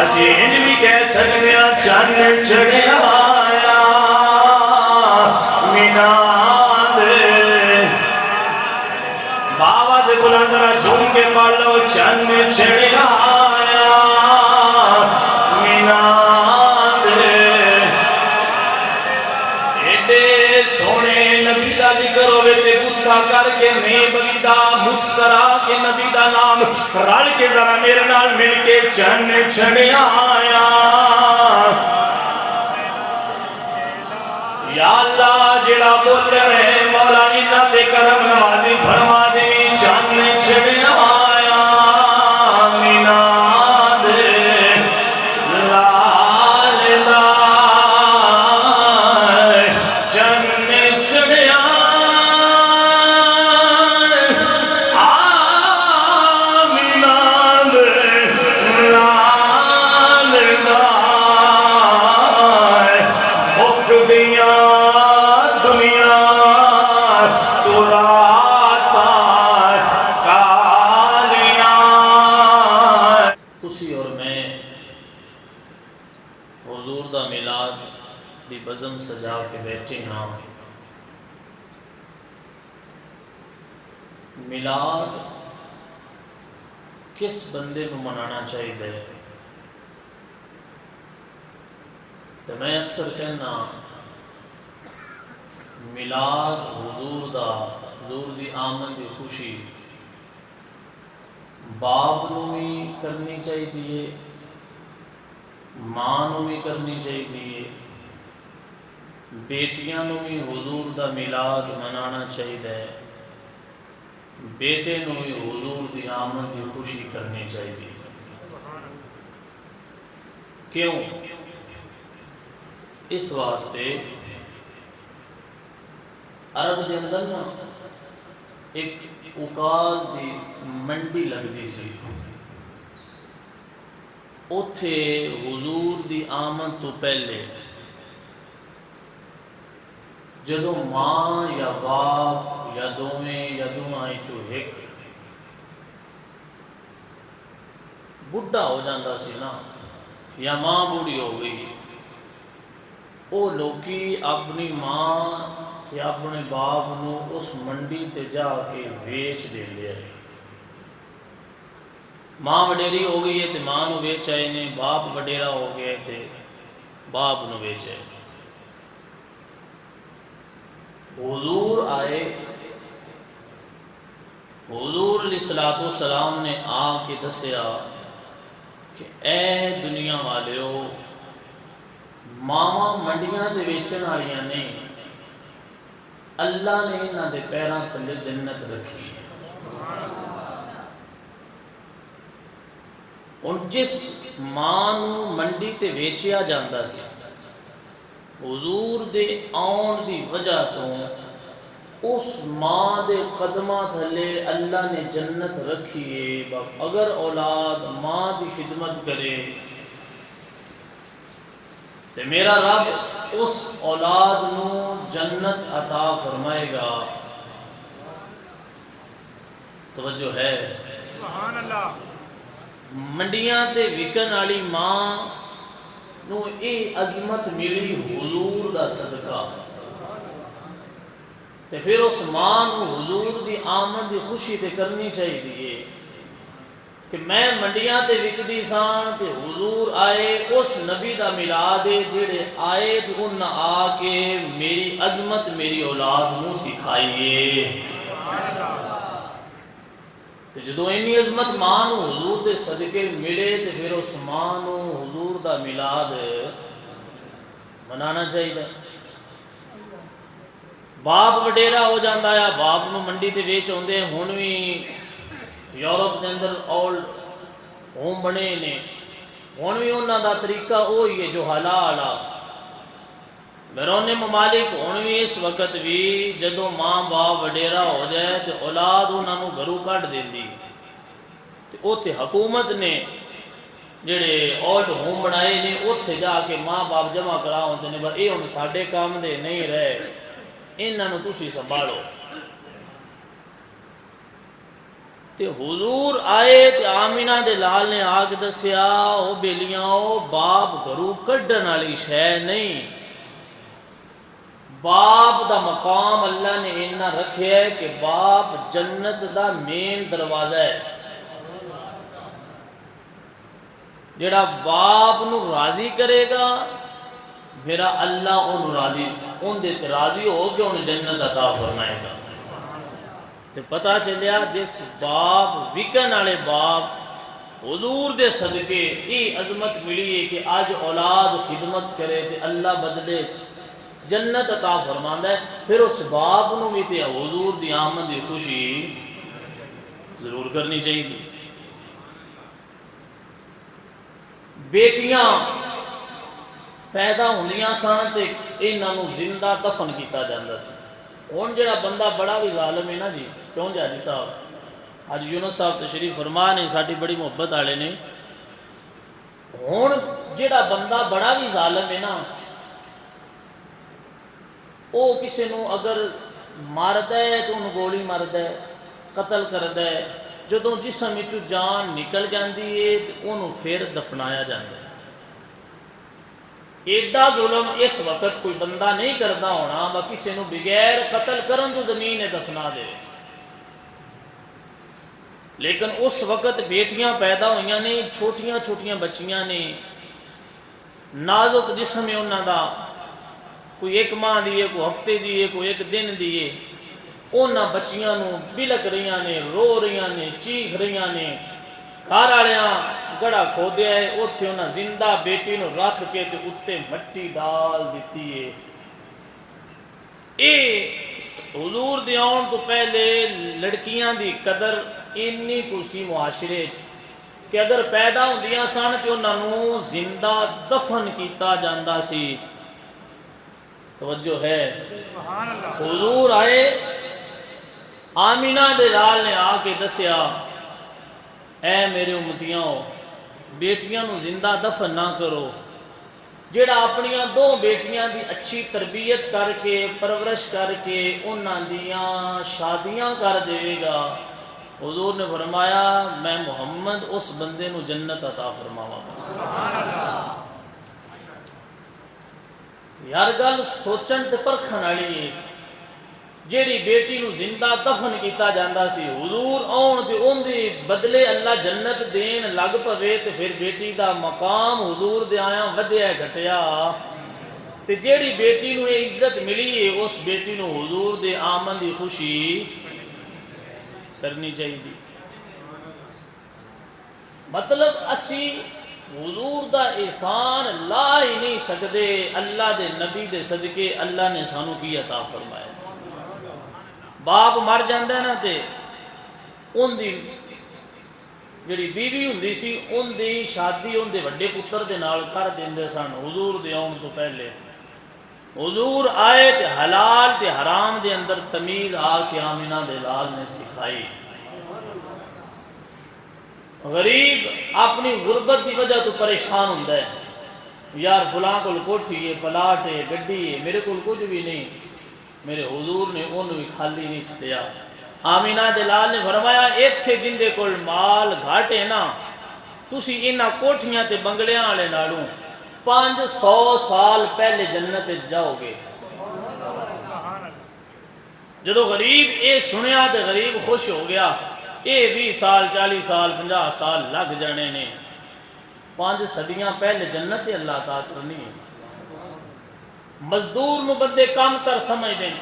اسی انج بھی کہہ سکتے ہیں چند چڑھیا آیا میناد بابا سے بلند ذرا جھوم کے پڑھ لو چند چڑھیا آیا میناد ایڈے سونے نبی دا ذکر ہوئے تے غصہ کر کے نہیں بلیدہ مسکرا کے نبی دا نام رل کے ذرا میرے نال مل کے چند چڑھیا آیا یا اللہ جڑا بول رہے مولا انہاں تے کرم نوازی فرما دے چند چڑھیا آیا میناد لال دا چند چڑھیا میناد لال دا مک گیا دنیا تو راتا کالیاں تسی اور میں حضور دا میلاد دی بزم سجا کے بیٹھے ہاں میلاد کس بندے کو منانا چاہیے تو میں اکثر کہنا میلاد حضور دی آمد دی خوشی باپ نو بھی کرنی چاہیے ماں نو بھی کرنی چاہیے بیٹیاں نو بھی حضور دا میلاد منانا چاہیے بیٹے نو بھی حضور دی آمد دی خوشی کرنی چاہیے کیوں اس واسطے عرب دے اندر نا ایک اوکاز دی منڈی لگدی سی اوتھے حضور دی آمد تو پہلے جدو ماں یا باپ یا دوویں یا دوائیں چو ایک بڑھا ہو جاندہ سی نا یا ماں بوڑھی ہو گئی او لوکی اپنی ماں یا اپنے باپ نو اس منڈی تے جا کے ویچ دے لیا ہے ماں وڈیری ہو گئی ہے تے ماں نو ویچ آئے نے باپ وڈیرا ہو گئے تے باپ نو ویچ آئے حضور آئے حضور علیہ السلام نے آ کے دسیا کہ اے دنیا والیو ماما منڈیاں دے ویچن والیاں نے اللہ نے انہاں دے پیراں تھلے جنت رکھی اور جس ماں نو منڈی تے ویچیا جاندا سی حضور دے آن دی وجہ تو اس ماں دے قدمہ تھلے اللہ نے جنت رکھیے اگر اولاد ماں دی خدمت کرے تو میرا رب اس اولاد نو جنت عطا فرمائے گا توجہ ہے سبحان اللہ منڈیاں تے وکن والی ماں نو اے عظمت ملی حضور دا صدقہ تے پھر اس ماں نو حضور دی آمد دی خوشی تے کرنی چاہیے کہ میں منڈیاں تے وکدی سان تے حضور آئے اس نبی دا میلاد جڑے آئے تو انہاں آ کے میری عظمت میری اولاد نو سکھائیے تے جدو اینی عظمت ماں نو حضور دے صدقے ملے تے پھر اس ماں نو حضور دا میلاد منانا چاہیے باپ وڈیرا ہو جاندہ ہے باپ نو منڈی تے ویچ ہوندے ہون بھی یورپ دے اندر اولڈ ہوم بنے نے ہون بھی انہاں دا طریقہ وہی ہے جو حلالا بیرون ممالک ہون بھی اس وقت بھی جدو ماں باپ وڈیرا ہو جائے تو اولاد انہاں نو گھروں کٹ دیندی تے اوتھے حکومت نے جڑے اولڈ ہوم بنائے نے اوتھے جا کے ماں باپ جمع کرا ہوندے نے پر اے ہن ساڈے کام دے نہیں رہے انہاں نو تسی سنبھالو تے تے حضور آئے تے آمینہ دے لال نے آ کے دسیا او بیلیاں او باپ گھروں کڈن والی شے نہیں، باپ دا مقام اللہ نے اینا رکھے ہے کہ باپ جنت دا مین دروازہ ہے۔ جڑا باپ نو راضی کرے گا میرا اللہ ان راضی ان دے تے راضی ہو کے انہیں جنت عطا فرمائے گا۔ تو پتہ چلیا جس باپ وکن والے باپ حضور دے صدقے یہ عظمت ملی ہے کہ آج اولاد خدمت کرے تے اللہ بدلے جنت عطا فرماندا ہے، پھر اس باپ نو بھی تے حضور دی آمد دی خوشی ضرور کرنی چاہیے تھی۔ بیٹیاں پیدا ہوندیاں سن تے انہاں نو زندہ دفن کیتا جاندا سی۔ ہن جڑا بندہ بڑا بھی ظالم ہے نا جی، کیوں جی حاجی صاحب حاجی یونس صاحب تشریف فرما نے ساڈی بڑی محبت والے نے، ہن جڑا بندہ بڑا بھی ظالم ہے نا او کسے نو اگر ماردا ہے تو انہوں گولی ماردا ہے، قتل کردا ہے، جدوں جسم وچوں جان نکل جاندی ہے تو انہوں پھر دفنایا جاندا ہے۔ ایڈا ظلم اس وقت کوئی بندہ نہیں کردا ہونا با کسے نو بغیر قتل کرن تو زمین دفنا دے، لیکن اس وقت بیٹیاں پیدا ہوئیاں نے، چھوٹیاں چھوٹیاں بچیاں نے، نازک جسم ہے انہاں دا، کوئی ایک ماہ دیئے کوئی ہفتے دیئے کوئی ایک دن دیئے، انہاں بچیاں نو بلک رہیاں نے، رو رہیاں نے، چیخ رہیاں نے، گھر والیاں گڑا کھودیا ہے، اوتھے انہاں زندہ بیٹی نو رکھ کے تے اتے مٹی ڈال دیتی ہے۔ اے حضور دے آن تو پہلے لڑکیاں دی قدر انی کسی معاشرے کہ اگر پیدا ہوندیاں سن تے انہاں نو زندہ دفن کیتا جاندا سی۔ توجہ ہے، حضور آئے، آمینہ دے لال نے آ کے دسیا اے میرے امتیاں بیٹیاں نو زندہ دفن نہ کرو، جڑا اپنیاں دو بیٹیاں دی اچھی تربیت کر کے پرورش کر کے انہاں دیاں شادیاں کر دے گا، حضور نے فرمایا میں محمد اس بندے نو جنت عطا فرماواں گا۔ یار گل سوچن تے پرکھن والی ہے، جیڑی بیٹی نو زندہ دفن کیتا جاندا سی حضور آن تے اون دی بدلے اللہ جنت دین لگ پوے تے پھر بیٹی دا مقام حضور دے آیاں ودیا گھٹیا، تے جیڑی بیٹی نو یہ عزت ملی ہے اس بیٹی نو حضور دے آمن دی خوشی کرنی چاہیے۔ مطلب اسی حضور دا احسان لا ہی نہیں سکدے، اللہ دے نبی دے صدقے اللہ نے سانو کی عطا فرمایا۔ باپ مر جاندہ نا تے ان دی جڑی بیوی ہوندی سی ان دی شادی ان دے وڈے پتر دے نال کر دیندے سن حضور دے آن تو پہلے۔ حضور آئے تے حلال تے حرام دے اندر تمیز آ کے آمینہ دے لال نے سکھائی۔ غریب اپنی غربت دی وجہ تو پریشان ہوندہ ہے، یار فلاں کول کوٹھی ہے، پلاٹ ہے، گڈی ہے، میرے کول کچھ بھی نہیں، میرے حضور نے ان بھی خالی نہیں چھڑیا۔ آمینہ دلال نے فرمایا ایتھے جندے کول مال گھاٹے نا تسی انہاں کوٹھیاں تے بنگلیاں والے نالوں 500 سال پہلے جنت جاؤ گے۔ جدو غریب اے سنیا تے غریب خوش ہو گیا، اے 20 سال 40 سال 50 سال لگ جانے نے، 5 صدیاں پہلے جنت اللہ عطا کرنی ہے۔ مزدور نو بندے کم تر سمجھ دیں،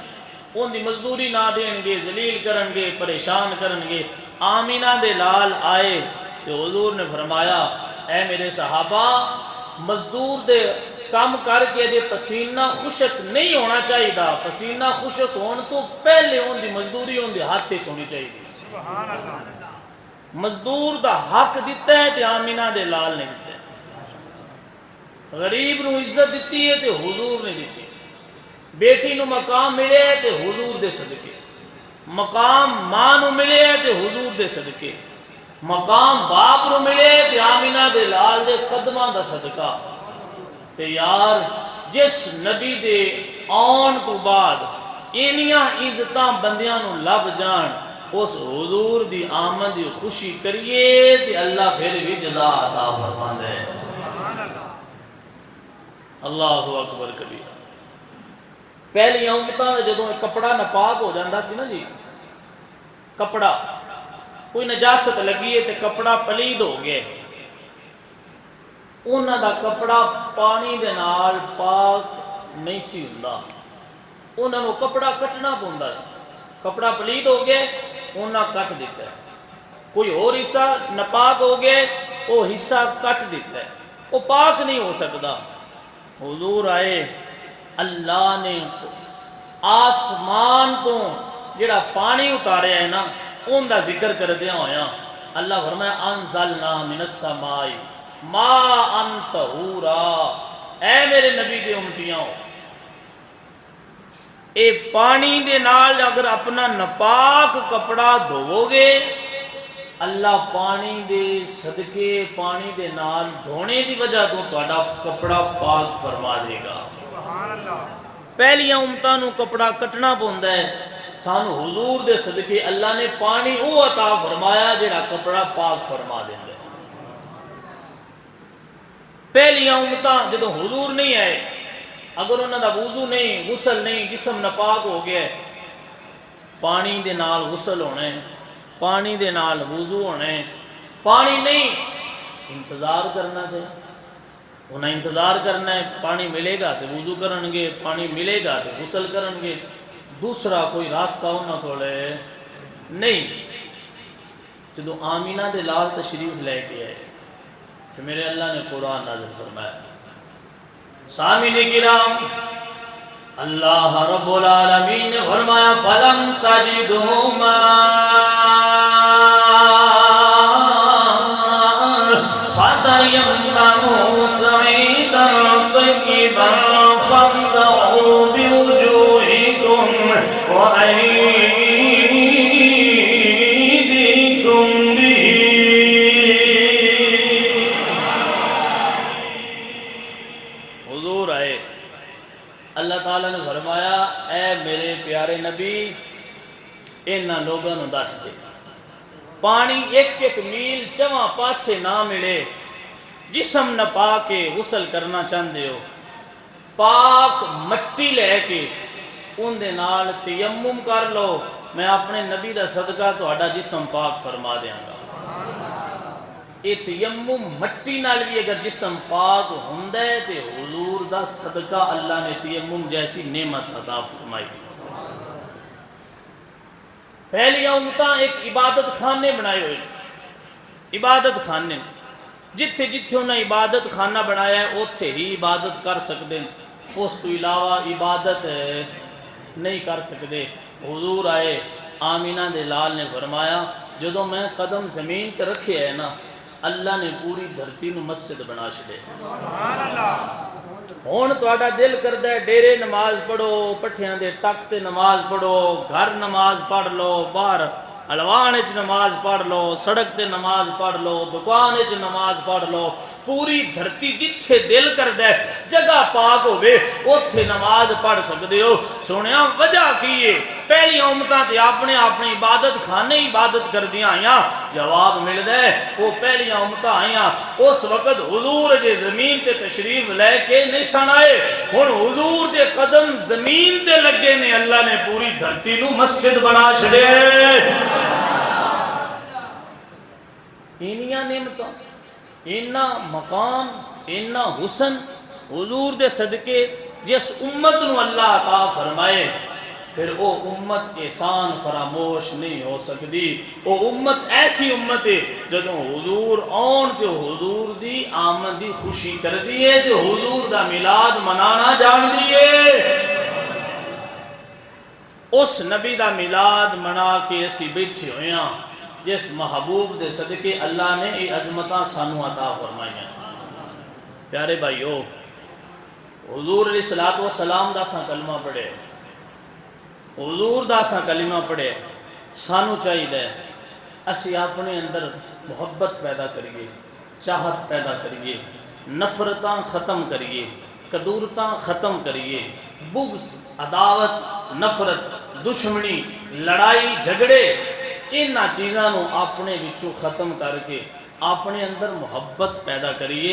ان دی مزدوری نہ دیں گے، ذلیل کرن گے، پریشان کرن گے۔ آمینہ دے لال آئے تو حضور نے فرمایا اے میرے صحابہ مزدور دے کام کر کے جے پسینہ خشک نہیں ہونا چاہیے دا، پسینہ خشک ہون تو پہلے ان دی مزدوری ان دے ہاتھ چ ہونی چاہیے۔ مزدور دا حق دیتا ہے تے آمینہ دے لال نے دیتا ہے۔ غریب نو عزت دیتی ہے تے حضور نے دیتی ہے۔ بیٹی نو مقام ملے ہے تے حضور دے صدقے، مقام ماں نو ملے ہے تے حضور دے صدقے، مقام باپ نو ملے ہے تے آمینہ دے لال دے قدمہ دا صدقہ۔ تے یار جس نبی دے آن تو بعد اینیاں عزتاں بندیاں نو لب جان، اس حضور دی آمد دی خوشی کریے تے اللہ پھر بھی جزا عطا فرماندا ہے۔ اللہ اکبر کبیرہ۔ پہلی امتاں جدوں کپڑا ناپاک ہو جاندہ سی نا جی، کپڑا کوئی نجاست لگی ہے تے کپڑا پلید ہو گئے، انہاں دا کپڑا پانی دے نال پاک نہیں سی ہوندا، انہاں نوں کپڑا کٹنا پوندا سی۔ کپڑا پلید ہو گئے انہاں کٹ دیتا ہے، کوئی اور حصہ ناپاک ہو گئے وہ حصہ کٹ دیتا ہے، وہ پاک نہیں ہو سکتا۔ حضور آئے، اللہ نے آسمان تو جڑا پانی اتاریا ہے نا ان دا ذکر کر دیا ہویا، اللہ فرمایا انزلنا من السماء ماء طہورا، اے میرے نبی دے امتیاں، اے پانی دے نال اگر اپنا ناپاک کپڑا دھو گے، اللہ پانی دے صدقے پانی دے نال دھونے دی وجہ تو تہاڈا کپڑا پاک فرما دے گا۔ پہلیاں امتاں نوں کپڑا کٹنا پوندا ہے، سانو حضور دے صدقے اللہ نے پانی او عطا فرمایا جڑا کپڑا پاک فرما دیندا ہے۔ پہلیاں امتاں جدوں حضور نہیں آئے، اگر انہاں دا وضو نہیں، غسل نہیں، جسم ناپاک ہو گیا ہے، پانی دے نال غسل ہونا ہے، پانی دے نال وضو ہونا ہے، پانی نہیں انتظار کرنا چاہیے، انہیں انتظار کرنا ہے، پانی ملے گا تو وضو کرنگے، پانی ملے گا تو غسل کرنگے، دوسرا کوئی راستہ ہونا کھولے نہیں۔ جدو آمینہ دے لال تشریف لے کے آئے تو میرے اللہ نے قرآن نازل فرمایا، سامعین کرام، اللہ رب العالمین نے فرمایا فَلَمْ تَجِدُوا مَاءً فَتَيَمَّمُوا صَعِيدًا طَيِّبًا فَامْسَحُوا بِوُجُوهِكُمْ وَأَيْدِيكُمْ بِهِ۔ حضور آئے، اللہ تعالیٰ نے فرمایا اے میرے پیارے نبی انہاں لوگوں نے دس دے، پانی ایک ایک میل چواں پاسے نہ ملے، جسم نہ پا کے غسل کرنا چاہندے ہو، پاک مٹی لے کے ان دے نال تیمم کر لو، میں اپنے نبی دا صدقہ تہاڈا جسم پاک فرما دیاں گا۔ یہ تیمم مٹی نال بھی اگر جسم پاک ہوندا ہے تے حضور دا صدقہ اللہ نے تیمم جیسی نعمت عطا فرمائی۔ پہلی امتاں ایک عبادت خانے بنائے ہوئے، عبادت خانے جتھے جتھے انہیں عبادت خانہ بنایا ہے اتھے ہی عبادت کر سکتے ہیں، اس تو علاوہ عبادت نہیں کر سکتے۔ حضور آئے، آمینہ دے لال نے فرمایا جدوں میں قدم زمین تے رکھے ہے نا اللہ نے پوری دھرتی نو مسجد بنا چھڑے۔ ہون تہاڈا دل کردا ہے ڈیرے نماز پڑھو، پٹھیاں دے ٹک تے نماز پڑھو، گھر نماز پڑھ لو، باہر حلوان وچ نماز پڑھ لو، سڑک تے نماز پڑھ لو، دکان وچ نماز پڑھ لو، پوری دھرتی جتھے دل کردا ہے جگہ پاک ہوے اوتھے نماز پڑھ سکدے ہو۔ سنیا وجہ کی ہے؟ پہلی امتاں تے اپنے اپنے عبادت خانے عبادت کردیاں آئیاں، جواب ملدا ہے وہ پہلی امتاں آئیاں اس وقت حضور جے زمین تے تشریف لے کے نشان آئے، ہن حضور دے قدم زمین تے لگے نے اللہ نے پوری دھرتی نو مسجد بنا چھڑے۔ انیاں نعمتاں، اینا مقام، اینا حسن حضور دے صدقے جس امت نو اللہ عطا فرمائے، پھر وہ امت احسان فراموش نہیں ہو سکتی۔ وہ امت ایسی امت ہے جدوں حضور آن تے حضور دی آمد دی خوشی کر دیئے تے حضور دا میلاد منانا جان دیئے۔ اس نبی دا میلاد منا کے اسی بیٹھے ہوئے ہیں جس محبوب دے صدقے اللہ نے یہ عظمتاں سانو عطا فرمائیاں۔ پیارے بھائیو، حضور علیہ السلام دا ساں کلمہ پڑھے، حضور دا ساں کلمہ پڑھے، سانو چاہیے اسی اپنے اندر محبت پیدا کریے، چاہت پیدا کریے، نفرتاں ختم کریے، کدورتاں ختم کریے، بغض، عداوت، نفرت، دشمنی، لڑائی جھگڑے ان چیزوں اپنے وچوں ختم کر کے اپنے اندر محبت پیدا کریے،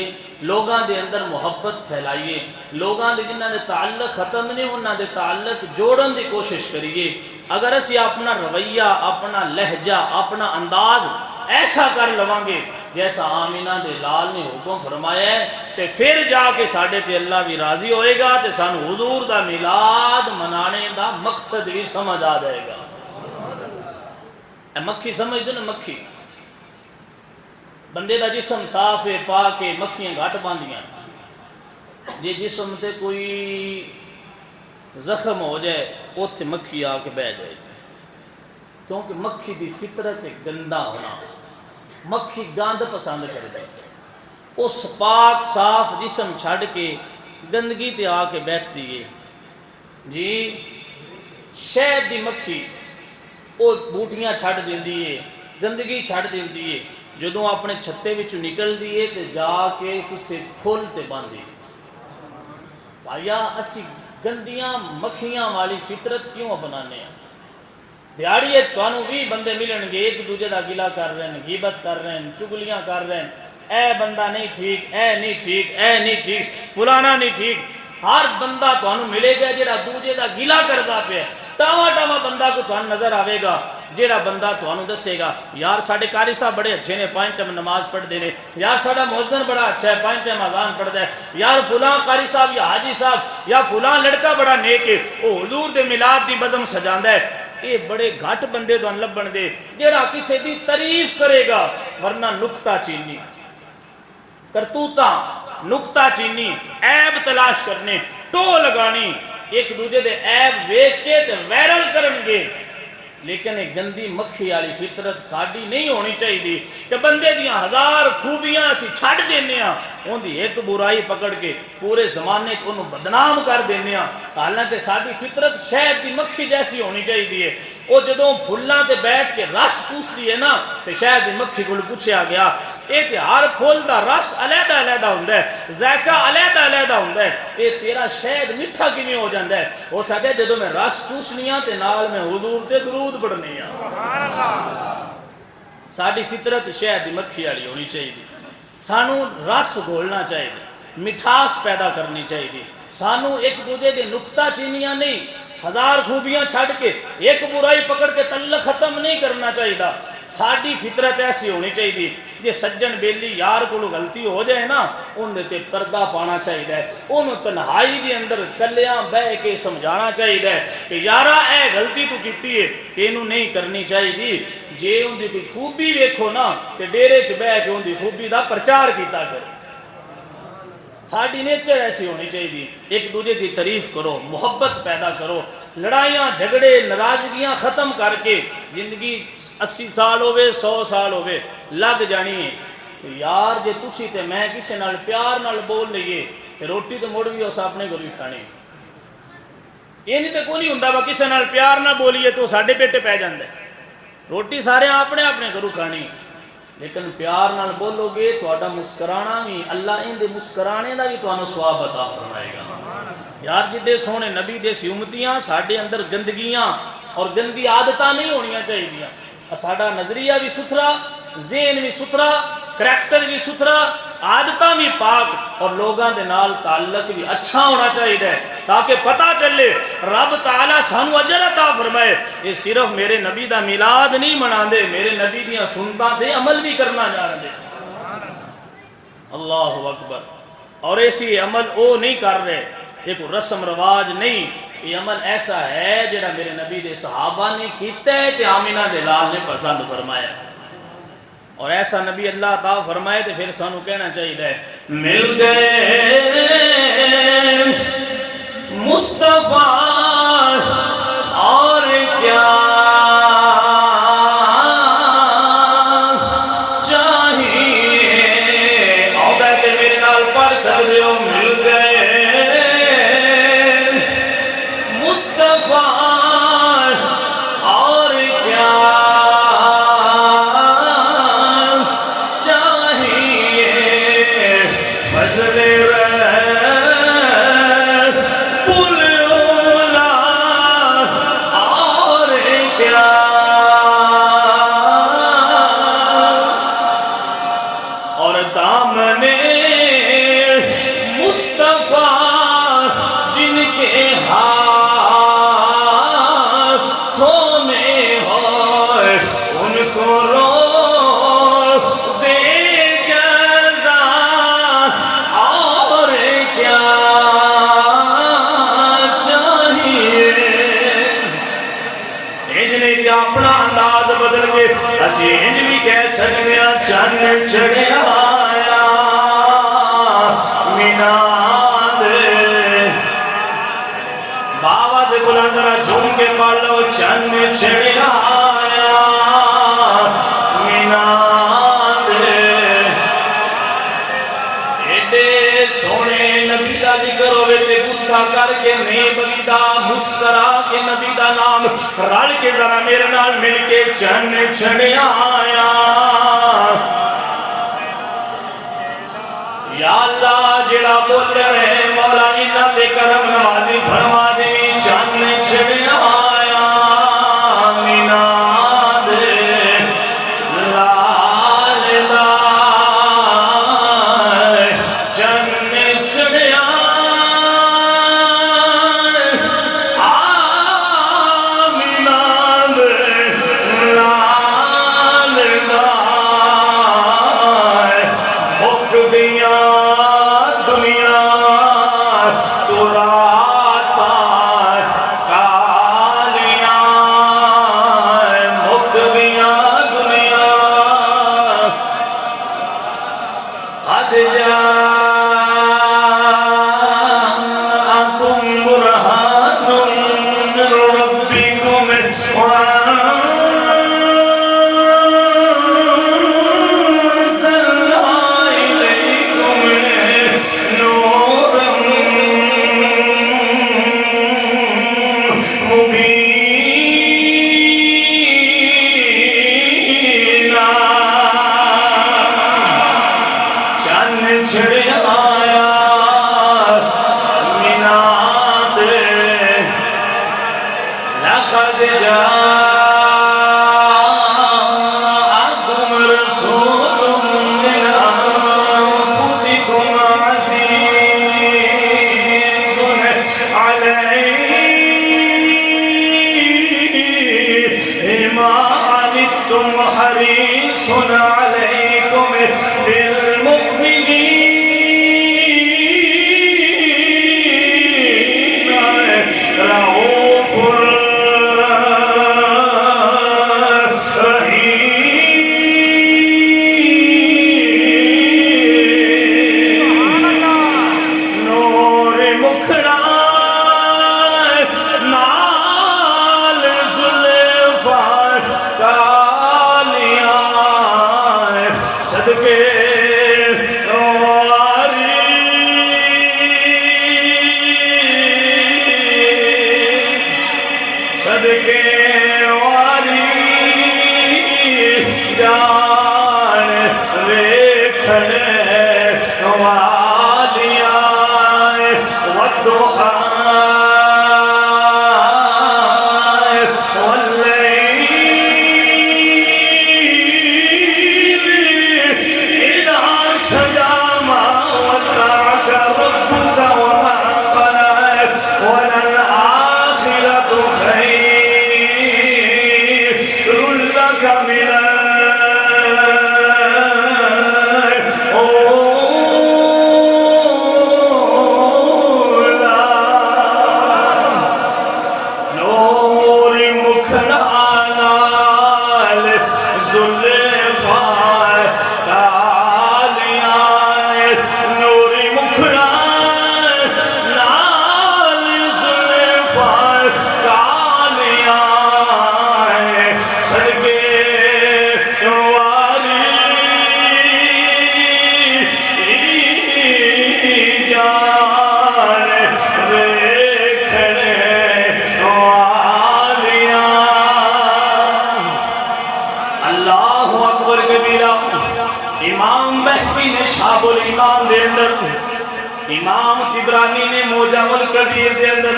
لوگاں دے اندر محبت پھیلائیے، لوگاں دے جنہاں دے تعلق ختم نے انہاں دے تعلق جوڑن دی کوشش کریے۔ اگر اسی اپنا رویہ، اپنا لہجہ، اپنا انداز ایسا کر لواں گے جیسا آمینہ دے لال نے حکم فرمایا ہے، تے پھر جا کے ساڈے تے اللہ بھی راضی ہوئے گا، تے سانو حضور دا میلاد منانے دا مقصد بھی سمجھ آ جائے گا۔ اے مکھی سمجھ دو نا، مکھی بندے دا جسم صاف ہے، پاک ہے، مکھیاں گھٹ باندیاں، جی جسم تے کوئی زخم ہو جائے اوتھے مکھی آ کے بہ جائے، کیونکہ مکھی دی فطرت گندا ہونا، مکھی گند پسند کر دے، اس پاک صاف جسم چھڑ کے گندگی تے آ کے بیٹھ دیئے جی۔ شہد دی مکھی وہ بوٹیاں چھڑ دیندی ہے، گندگی چھڑ دیندی ہے، جدوں اپنے چھتے وچوں نکل دیئے تے جا کے کسے پھول تے باندھی۔ بھائیا اسی گندیاں مکھیاں والی فطرت کیوں بنانے ہیں؟ دیہڑی ہے تانوں بھی بندے ملن گے، ایک دوجے دا گلا کر رہے ہیں، غیبت کر رہے ہیں، چگلیاں کر رہے ہیں، اے بندہ نہیں ٹھیک، اے نہیں ٹھیک، اے نہیں ٹھیک، فلانا نہیں ٹھیک۔ ہر بندہ تانوں ملے گا جڑا دوجے دا گلا کردا پیا، ٹاواں ٹاواں بندہ کو تانوں نظر آوے گا جڑا بندہ تانوں دسے گا یار ساڈے قاری صاحب بڑے اچھے نے، 5 ٹائم نماز پڑھتے ہیں، یار ساڈا مؤذن بڑا اچھا ہے، 5 ٹائم اذان پڑھتا ہے، یار فلاں قاری صاحب یا حاجی صاحب یا فلاں لڑکا بڑا نیک ہے، وہ حضور دے میلاد دی بزم سجاندا ہے۔ یہ بڑے گھٹ بندے تو لبن دے جڑا کسی دی تعریف کرے گا، ورنہ نکتہ چینی، کرتوتاں نکتہ چینی، عیب تلاش کرنے، ٹو لگانی، ایک دوجے دے عیب ویکھ کے تے وائرل کرن گے۔ لیکن ایک گندی مکھی والی فطرت ساڈی نہیں ہونی چاہیے کہ بندے دیاں 1000 خوبیاں اسی چھڑ دینے ہاں، ان دی ایک برائی پکڑ کے پورے زمانے چ انہوں بدنام کر دینے ہاں۔ حالانکہ ساڈی فطرت شہد دی مکھی جیسی ہونی چاہیے، وہ جدوں پھلاں تے بیٹھ کے رس چوسدی ہے نا، تے شہد دی مکھی کول پوچھیا گیا اے تے ہر پھل دا رس علیحدہ علیحدہ ہوندا ہے، ذائقہ علیحدہ علیحدہ ہوندا ہے، اے تیرا شہد میٹھا کیویں ہو جاندا ہے؟ ہو سکے جدوں میں رس چوسنی ہاں تے نال میں حضور تے درود پڑھنی ہاں۔ ساڈی فطرت شہد دی مکھی والی ہونی چاہیے، سانو رس گھولنا چاہیے، مٹھاس پیدا کرنی چاہیے، سانو ایک دوجے دے نکتہ چینیاں نہیں، 1000 خوبیاں چھڑ کے ایک برائی پکڑ کے تعلق ختم نہیں کرنا چاہیے۔ ساڈی فطرت ایسی ہونی چاہیے جے سجن بیلی یار کو غلطی ہو جائے نا، ان تے پردہ پانا چاہیے، انہوں تنہائی دے اندر کلیاں بہ کے سمجھانا چاہیے کہ یارا اے غلطی تو کیتی ہے تینوں نہیں کرنی چاہیے۔ جے ان دی کوئی خوبی ویکھو نا تے ڈیرے چ بہ کے ان دی خوبی دا پرچار کیتا کرو۔ ساڈی نیچر ایسی ہونی چاہیے، ایک دوجے دی تعریف کرو، محبت پیدا کرو، لڑائیاں جھگڑے ناراضگیاں ختم کر کے زندگی 80 سال ہوئے 100 سال ہوئے لگ جانی ہے۔ تو یار جے تسی تے میں کسی نال پیار نال بول لئیے تے روٹی تو مڑ بھی اس اپنے گھر ہی کھانی، یہ نہیں تے کوئی نہیں ہوندا با کسی نال پیار نہ بولیے تو ساڈے پیٹے پہ جاندا ہے، روٹی سارے اپنے اپنے گھروں کھانی، لیکن پیار نال بولو گے تہاڈا مسکرانا بھی اللہ ان دے مسکرانے دا بھی تانوں ثواب عطا فرمائے گا۔ یار جڑے سونے نبی دے سی امتیاں ساڈے اندر گندگیاں اور گندی عادتاں نہیں ہونیاں چاہیے، ساڈا نظریہ بھی ستھرا، ذہن بھی ستھرا، کریکٹر بھی ستھرا، عادتاں بھی پاک، اور لوگاں دے نال تعلق بھی اچھا ہونا چاہیے تاکہ پتہ چلے رب تعالیٰ سانو اجر عطا فرمائے۔ یہ صرف میرے نبی دا میلاد نہیں مناندے، میرے نبی دیاں سنتاں تے عمل بھی کرنا جان دے۔ اللہ اکبر۔ اور ایسی عمل او نہیں کر رہے، ایک رسم رواج نہیں، یہ عمل ایسا ہے جڑا میرے نبی دے صحابہ نے کیتا ہے تے آمینہ دے لال نے پسند فرمایا، اور ایسا نبی اللہ عطا فرمائے تو پھر سانو کہنا چاہیے مل گئے مصطفیٰ اور کیا چاہیے، آؤ تے میرے نال پڑھ سکتے ہو، مل گئے مصطفیٰ اور کیا چاہیے، فضل نہیں تے اپنا انداز بدل کے اسی انج بھی کہہ سکتے ہیں چن چڑھیا آیا مینا دے بابا سے بلند ذرا جھوم کے پڑھ لو چن چڑھیا آیا مینا سونے نبی دا ذکر ہوئے تے غصہ کر کے نہیں بلیدہ مسکرا کے نبی دا نام رل کے ذرا میرے نال مل کے چن چڑھیا آیا یا اللہ جڑا بول رہے مولا انہاں تے کرم نوازی فرما دے چن چڑھیا آیا مینا امام تبرانی نے موجم الکبیر دے اندر،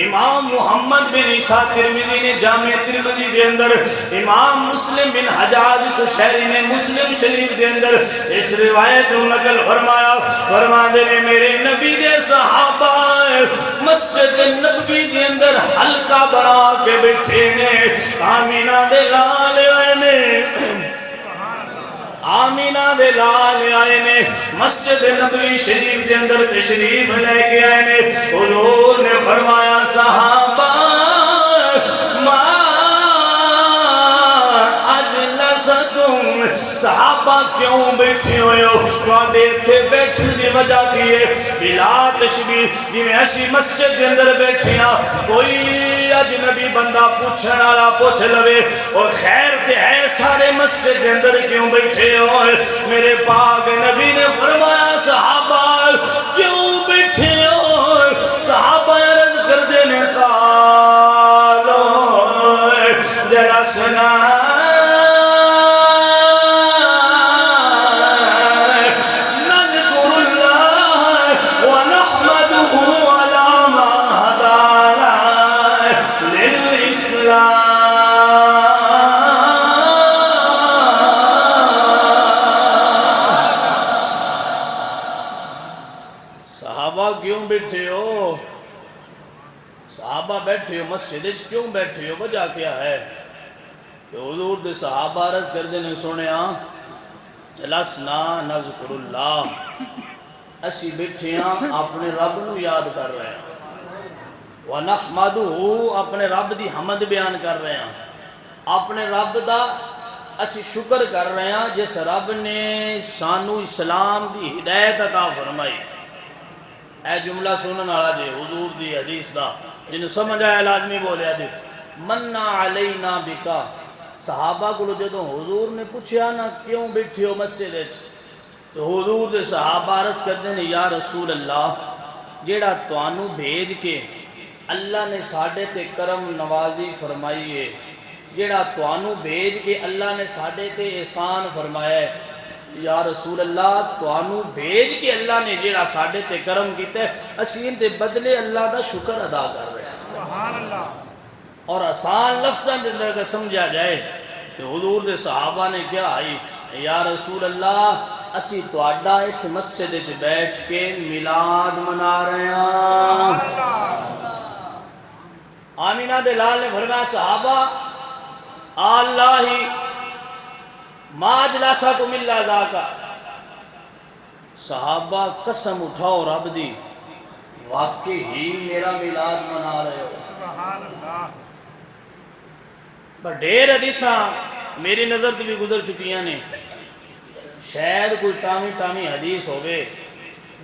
امام محمد بن عیسیٰ ترمذی نے جامع ترمذی دے اندر، امام مسلم بن حجاج قشیری نے مسلم شریف دے اندر اس روایت کو نقل فرمایا، فرما دے میرے نبی دے صحابہ مسجد نبوی دے اندر حلقہ بنا کے بیٹھے نے، آمینہ دے لال آئے آمینہ دے لال آئے نے، مسجد نبوی شریف دے اندر تشریف لے کے آئے نے، حضور نے فرمایا صحابہ ما صحابہ کیوں بیٹھے ہوئے ہو؟ تواڈے اتھے بیٹھن دی وجہ کی ہے بلا تشبیہ جویں اسی مسجد دے اندر بیٹھے ہاں کوئی اجنبی بندہ پوچھن والا پوچھ لوے اور خیر تے ہے سارے مسجد دے اندر کیوں بیٹھے ہوئے؟ میرے پاک نبی نے فرمایا صحابہ کیوں بیٹھے ہوئے؟ صحابہ عرض کر دینے قالو جلسنا کیوں بیٹھے ہو؟ صحابہ بیٹھے ہو مسجد کیوں بیٹھے ہو؟ وجہ کیا ہے؟ کہ حضور دے صحابہ عرض کر دینے سنیا جلسنا نذکر اللہ اسی بیٹھے ہاں اپنے رب نو یاد کر رہے ہیں وَنَحْمَدُهُ اپنے رب دی حمد بیان کر رہے ہیں اپنے رب دا اسی شکر کر رہے ہیں جس رب نے سانو اسلام دی ہدایت عطا فرمائی۔ اے جملہ سنن والا جی حضور دی حدیث دا جن سمجھ آیا لازمی بولیا جی منّا علینا بکا صحابہ کو جدوں حضور نے پوچھا نا کیوں بیٹھے ہو مسجد وچ تو حضور دے صحابہ عرض کرتے ہیں یا رسول اللہ جیڑا توانو بھیج کے اللہ نے ساڈے تے کرم نوازی فرمائی ہے جیڑا توانو بھیج کے اللہ نے ساڈے تے احسان فرمایا ہے یا رسول اللہ توانو بھیج کے اللہ نے جیڑا ساڈے تے کرم کیتا ہے اسین تے بدلے اللہ دا شکر ادا کر رہے ہیں سبحان اللہ اور آسان لفظاں دے اندر اگر سمجھا جائے تو حضور دے صحابہ نے کیا آئی یا رسول اللہ اسی تواڈا ایتھے مسجد وچ بیٹھ کے میلاد منا رہے ہیں آمینہ دے لال نے فرمایا صحابہ اللہ ما اجلسکم الا ذاک صحابہ قسم اٹھاؤ رب دی واقعی ہی میرا میلاد منا رہے ہو سبحان اللہ پر ڈھیر حدیثاں میری نظر تو بھی گزر چکیاں نے شاید کوئی ٹامی حدیث ہوئے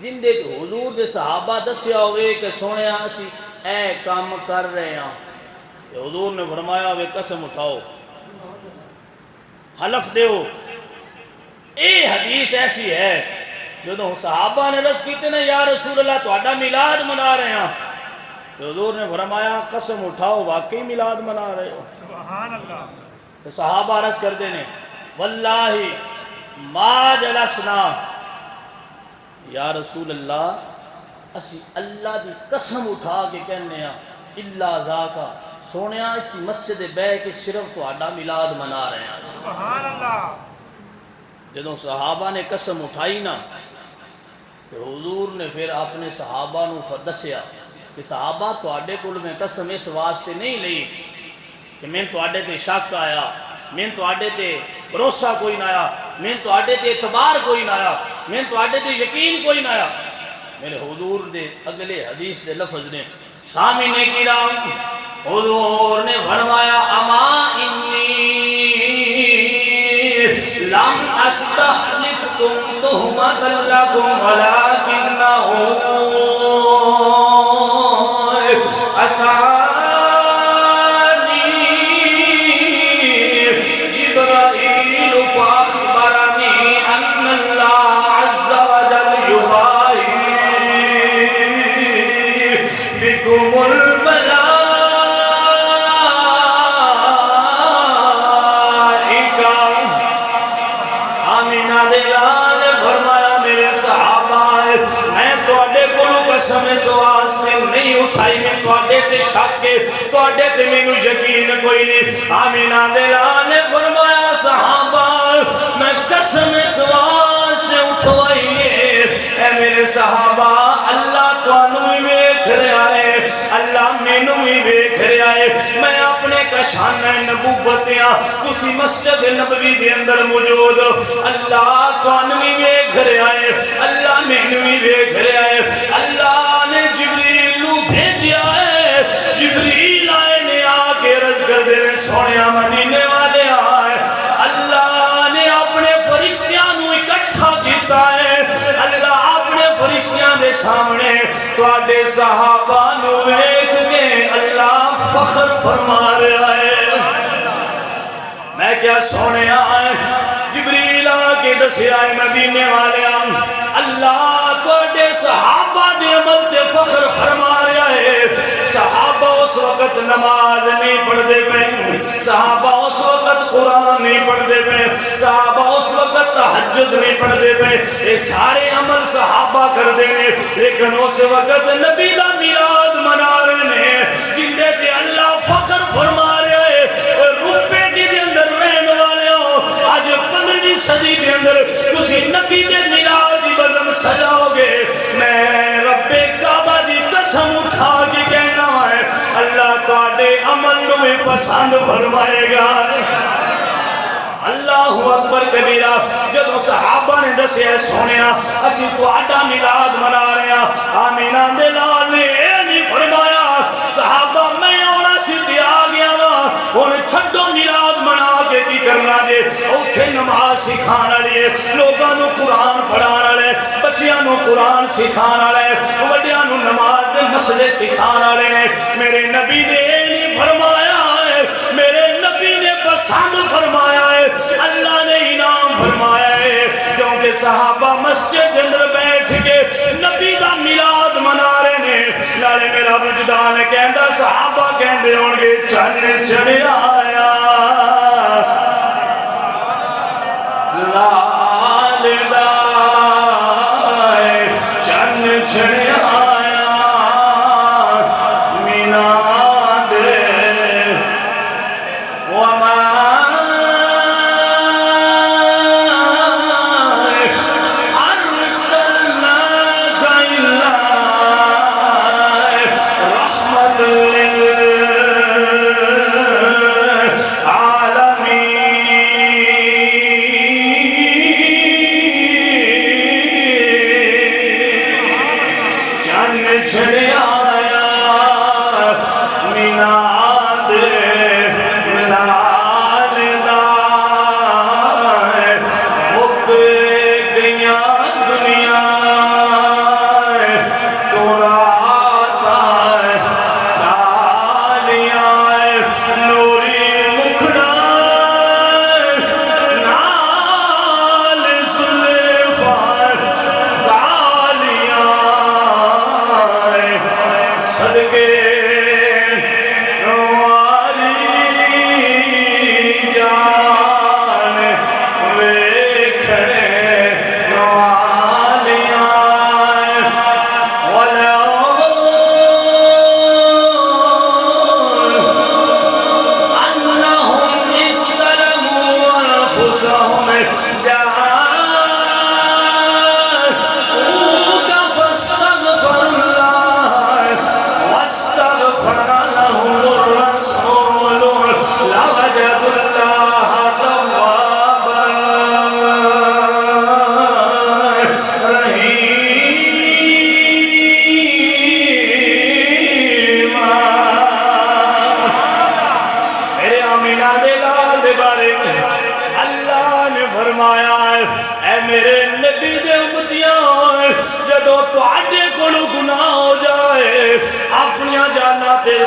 جن دے حضور دے صحابہ دسیا ہوئے کہ سونے اسی اے کام کر رہے ہیں کہ حضور نے فرمایا ہوئے قسم اٹھاؤ حلف دیو اے حدیث ایسی ہے جو صحابہ نے رس کیتے نا یا رسول اللہ تو اڈا میلاد منا رہے ہیں تو حضور نے فرمایا قسم اٹھاؤ واقعی میلاد منا رہے ہو سبحان اللہ تو صحابہ رس کر دینے واللہ ما جلسنا یا رسول اللہ اسی اللہ دی قسم اٹھا کے کہنے ہیں اللہ ذاکا سونے اسی مسجد بے کے صرف تو اڈا میلاد منا رہے ہیں سبحان اللہ جدوں صحابہ نے قسم اٹھائی نا تو حضور نے پھر اپنے صحابہ نو دسیا کہ صحابہ تو اڈے کل میں قسم اس واسطے نہیں لئی کہ میں تو اڈے تے شک آیا میں تو اڈے تے بھروسہ کوئی نہ آیا میں تو اڈے تے اعتبار کوئی نہ آیا میں تو اڈے تے یقین کوئی نہ آیا میرے حضور دے اگلے حدیث دے لفظ نے سامعین کرام حضور نے فرمایا اما انی لم استحلفکم تہمۃ لکم ولکنہ اتانی جبرائیل فاخبرنی ان اللہ عز وجل یباہی بکم تے مینوں یقین کوئی نہیں آمینہ دلال نے فرمایا صحابہ میں قسم اس واسطے اٹھوائی اے میرے صحابہ اللہ تانوں بھی ویکھ رہا ہے اللہ مینوں بھی ویکھ رہا ہے میں اپنے کشان نبوتیاں تسی مسجد نبوی دے اندر موجود اللہ تانوں بھی ویکھ رہا ہے اللہ مینوں بھی ویکھ رہا ہے اللہ نے جبریل نو بھیجیا ہے جبریل آئے نے آگے رج کر دینے سونے مدینے والے آئے اللہ نے اپنے تواڈے صحابہ نو ویکھ کے اللہ فخر فرما رہا ہے۔ میں کیا سونے آئے جبریل آکے دسیا ہے مدینے والے اللہ تواڈے صحابہ دے عمل تے فخر فرما رہا ہے۔ صحابہ اس وقت نماز نہیں پڑھ دے پے، صحابہ اس وقت قرآن نہیں پڑھ دے پے، صحابہ اس وقت تہجد نہیں پڑھ دے پے، یہ سارے عمل صحابہ کر دے نے، لیکن اس وقت نبی دا میلاد منا رہے ہیں جن دے تے اللہ فخر فرما رہا ہے۔ روپے کی دے اندر رہن والے ہو، آج 15ویں صدی دے اندر تسی نبی دے میلاد دی بزم سجاؤ گے، میں رب کعبہ دی قسم اٹھا کے کہنا ہے اللہ تواڈے عمل نو پسند فرمائے گا۔ اللہ اکبر کبیرہ۔ جدو صحابہ نے دسیا سونیا اسی تواڈا میلاد منا رہے ہیں، آمینہ دے لال نے اے نہیں فرمایا صحابہ میں آنا سی تے آ گیا وا، ہن چھڈو میلاد منا کے کی کرنا جے، اوتھے نماز سکھان والے لوگاں نو قرآن پڑھان والے، بچیاں نو قرآن سکھان والے، وڈیاں نو نماز دے مسئلے سکھان والے نے۔ میرے نبی نے اے نہیں فرمایا ہے، میرے نبی نے پسند فرمایا ہے، اللہ نے انعام فرمایا ہے، کیونکہ صحابہ مسجد اندر بیٹھ کے نبی دا میلاد منا رہے نے۔ نالے میرا وجدان کہندا صحابہ کہندے ہون گے چن چڑھیا آیا لال دا چن چڑھیا آیا مینا دے وما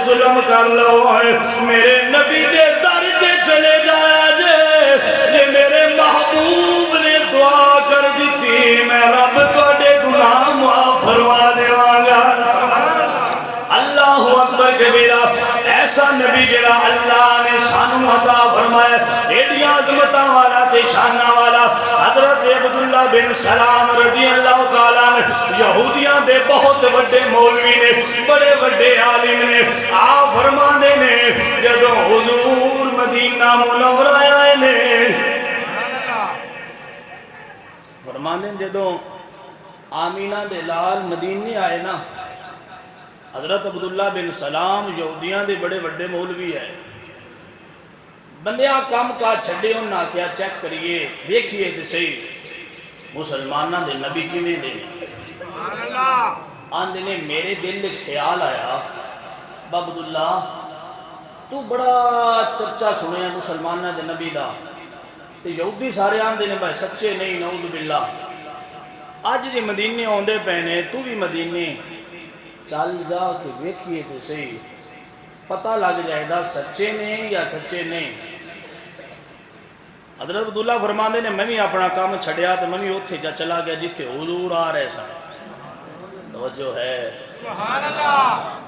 ظلم کر لو میرے نبی دے در تے چلے جایا جے میرے محبوب نے دعا کر دیتی میں رب تواڈے گناہ معاف فرما دیواں گا۔ اللہ اکبر کبیرہ۔ ایسا نبی جڑا اللہ نے سانو عطا فرمایا ایڈیاں عظمتاں والا تے شاناں والا حضرت عبداللہ بن سلام رضی اللہ تعالیٰ نے یہودیاں دے بہت بڑے مولوی نے بڑے بڑے عالم نے آپ فرمانے نے جدوں حضور مدینہ منورہ آئے نے فرمانے جدوں آمینہ دے لال مدینے آئے نا حضرت عبداللہ بن سلام یہودیاں دے بڑے بڑے مولوی ہے بندیاں کام کا چھڑے ہونا کیا چیک کریے دیکھئے تے صحیح مسلمانہ دے نبی کیویں دے آن دینے میرے دل وچ خیال آیا عبداللہ تو بڑا چرچا سنے مسلمانہ دے نبی دا تے یہودی سارے آن دینے بھائی سچے نہیں نعوذ باللہ آج جی مدینے ہوندے پہنے تو بھی مدینے چل جا کے ویکھیے تو صحیح پتہ لگ جائے گا سچے نے یا سچے نہیں۔ حضرت عبداللہ فرماندے نے میں بھی اپنا کام چھڑیا تو میں بھی اتھے جا چلا گیا جتھے حضور آ رہے سن۔ توجہ ہے سبحان اللہ،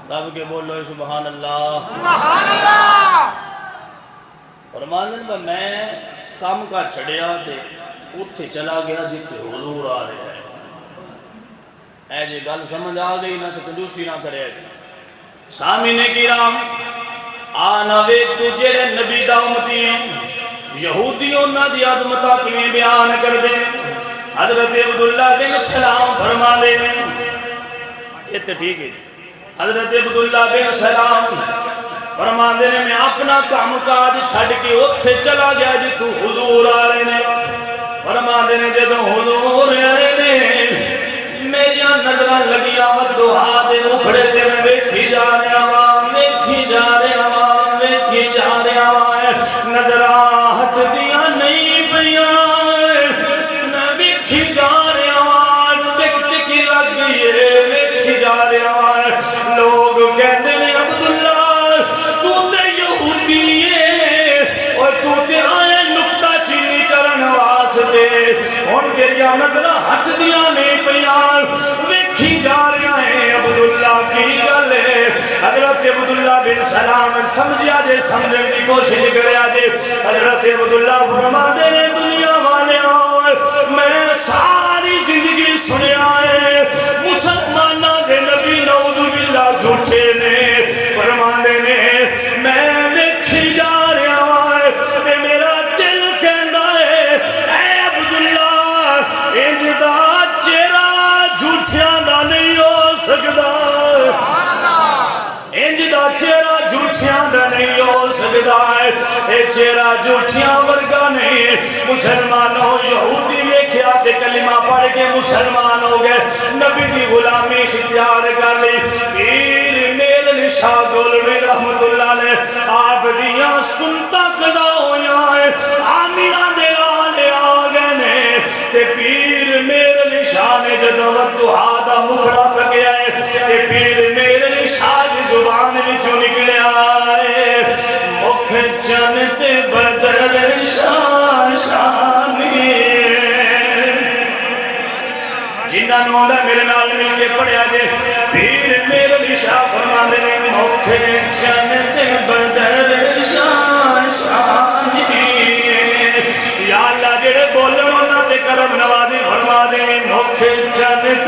دب کے بولو سبحان اللہ۔ سبحان اللہ۔ فرماندے نے میں کام کا چھڑیا تے اتھے چلا گیا جتھے حضور آ رہے ہیں۔ اے جی گل سمجھ آ گئی نہ تو کنجوسی نہ کرے۔ سامعین کرام آنا ویکھ تو جڑے نبی دا امتی ہیں یہودی انہاں دی عظمتاں کیویں بیان کردے نے۔ حضرت عبداللہ بن سلام فرماندے نے یہ تو ٹھیک ہے۔ حضرت عبداللہ بن سلام فرماندے نے میں اپنا کام کاج چھڈ کے اتھے چلا گیا جتھوں حضور آ رہے نے۔ فرماندے نے جدوں حضور آئے نے میریاں نظراں لگیاں ودعا دے اکھڑے تے میں ویکھی جا رہا واں، ویکھی جا رہا واں، ویکھی جا رہا واں، نظراں ہٹ دیاں نہیں پیاں، میں ویکھی جا رہا واں، ٹک ٹک لگ گئی ہے، ویکھی جا رہا واں۔ لوگ کہندے نے عبداللہ تو تے یہودی ہے اور تو تے آئے نکتہ چینی کرن واسطے، ہن تیریاں نظراں ہٹ دیاں نہیں پیاں، ویکھی جا رہا ہے عبداللہ کی گل ہے۔ حضرت عبداللہ بن سلام سمجھیا جے سمجھن کی کوشش کریا جے۔ حضرت عبداللہ فرماندے نے دنیا والے میں ساری زندگی سنیا ہے مسلمانہ دے نبی نعوذ باللہ جھوٹے نے۔ فرماندے نے میں ویکھی جا رہا ہوں تے میرا دل کہندا ہے اے عبداللہ انج دا چہرہ جھوٹیاں دا نہیں ہو سکدا، انج دا چہرہ جھوٹیاں دا نہیں ہو سکدا ہے، اے چہرہ جھوٹیاں ورگا نہیں۔ مسلمانوں یہودی ویکھیا تے کلمہ پڑھ کے مسلمان ہو گئے، نبی دی غلامی اختیار کر لی۔ پیر میل علی شاہ گولوی رحمت اللہ علیہ آپ دیاں سنتا قضا ہویاں ہیں، آمینہ دے لالے آ گئے نے تے پیر میل علی شاہ نے جدوں ودعا دا مکھڑا پکیا ہے تے پیر میل علی شاہ دی زبان وچوں نکلیا ہے مکھ جنت بدر شاہ شامی۔ جنہاں نوں آندا میرے نال مل کے پڑھیا جے پیر میل علی شاہ فرماندے نے مکھ جنت بدر شاہ شامی۔ یا اللہ جڑے بولن انہاں تے کرم نوازی فرما دے مکھ جنت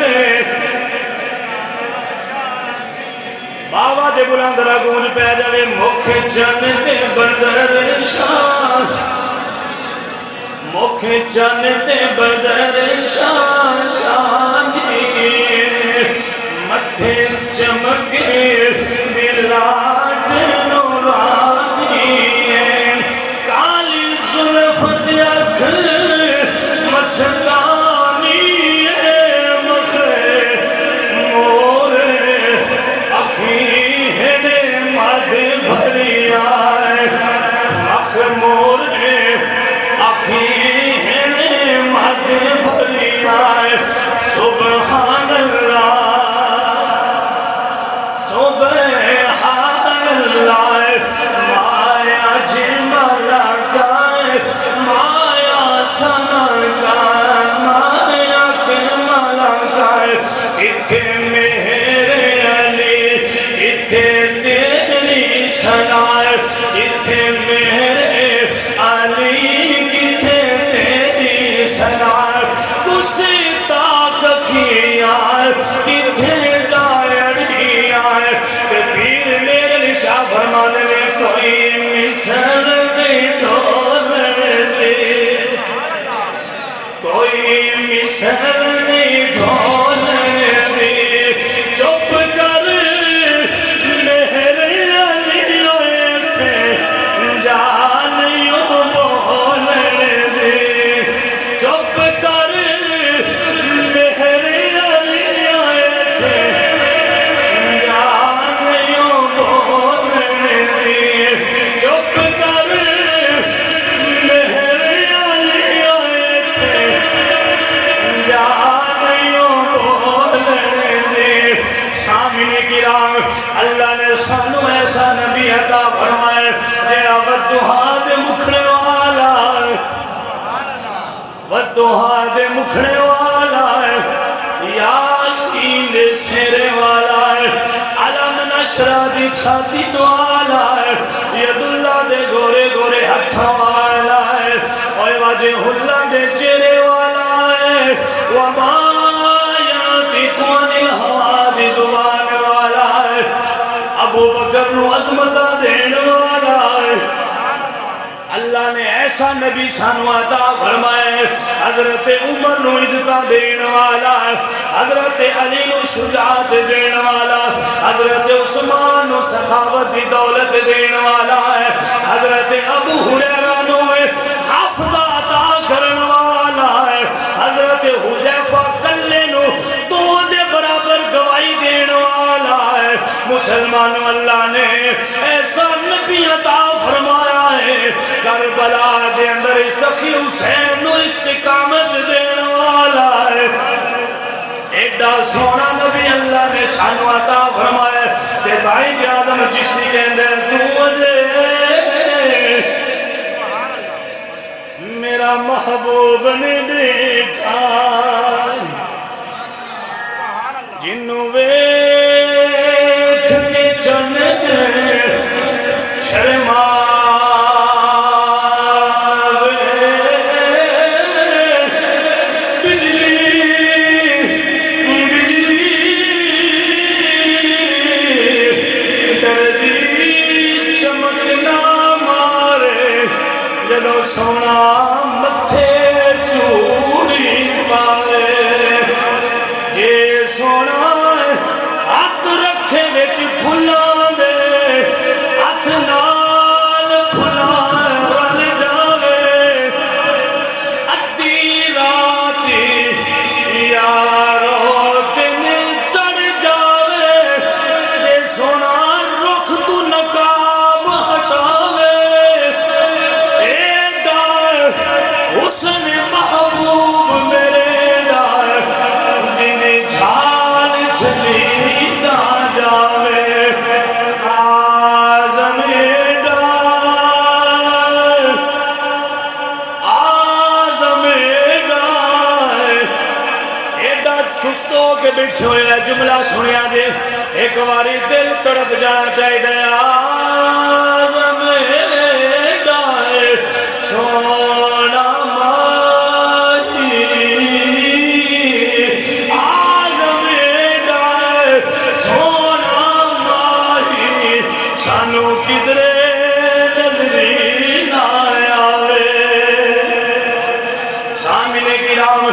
بابا دے بلند را گونج پہ جاوے مکھ جنت بدر شاہ، مکھ جنت بدر شاہ شانی، متھے چمکے بلاٹ نورانی، کالی زلف تے اکھ مستانی، مخ مور اکھی ہے مد بھری آئے، مخ مور اکھی ہے مد بھری آئے۔ سبحان اللہ سبحان اللہ، مایا جمال گائے مایا سنا گائے مایا کمال گائے، کتھے میرے علی کتھے تیری سنائے، کتھے میرے علی کتھے تیری سنائے، کسی تاک کی آئے کتھے جائے اڑی آئے، تے پیر میرے علی شاہ فرمانے لے کوئی مثل نہیں ڈھولنے دی، کوئی مثل نہیں ڈھولنے دی، چپ کر میرے علی ہوئے تھے جان یوں بولنے دی، چپ کر میرے علی ہوئے تھے جان یوں بولنے دی، چپ کر میرے علی ہوئے تھے جان چھاتی والا ہے ید اللہ دے گورے گورے ہتھاں والا ہے اور وجہ اللہ دے چہرے والا ہے وما ينطق عن الهوى دی زبان والا ہے ابو بکر نو عظمت دین والا ہے اللہ نے ایسا نبی سانو عطا فرمائے حضرت عمر نو عزت دین والا ہے حضرت علی نو شجاعت دین والا حضرت عثمان نو سخاوت دی دولت دین والا ہے حضرت ابو ہریرہ نو حافظہ عطا کرن والا ہے حضرت حذیفہ کلے نو تو دے برابر گواہی دین والا ہے مسلمانوں اللہ نے ایسا نبی عطا فرمایا ہے کربلا دے اندر سخی حسین نو استقامت دین والا ہے ایڈا سونا نبی اللہ نے شانو عطا فرمایا کہ تائیں کہ آدم چشتی کے اندر تو مجھے میرا محبوب نے دیکھا جنوں ویکھ کے جنت شرما سونا متھے چوڑی پائے جے سونا ہاتھ رکھے وچ پھلاں دے ہاتھ نال پھلاں رل جاوے ادھی رات یارو دن چڑھ جاوے جے سونا رخ تو نقاب ہٹاوے حسن محبوب میرے دار جنہیں جھال جھلی نہ جاوے آزم ڈار ایڈا سستو کے بیٹھے ہوئے جملہ سنیا جے ایک باری دل تڑپ جانا چاہیے دیا آزم ڈار سونا کدرے نظری نہ آوے سامنے کرام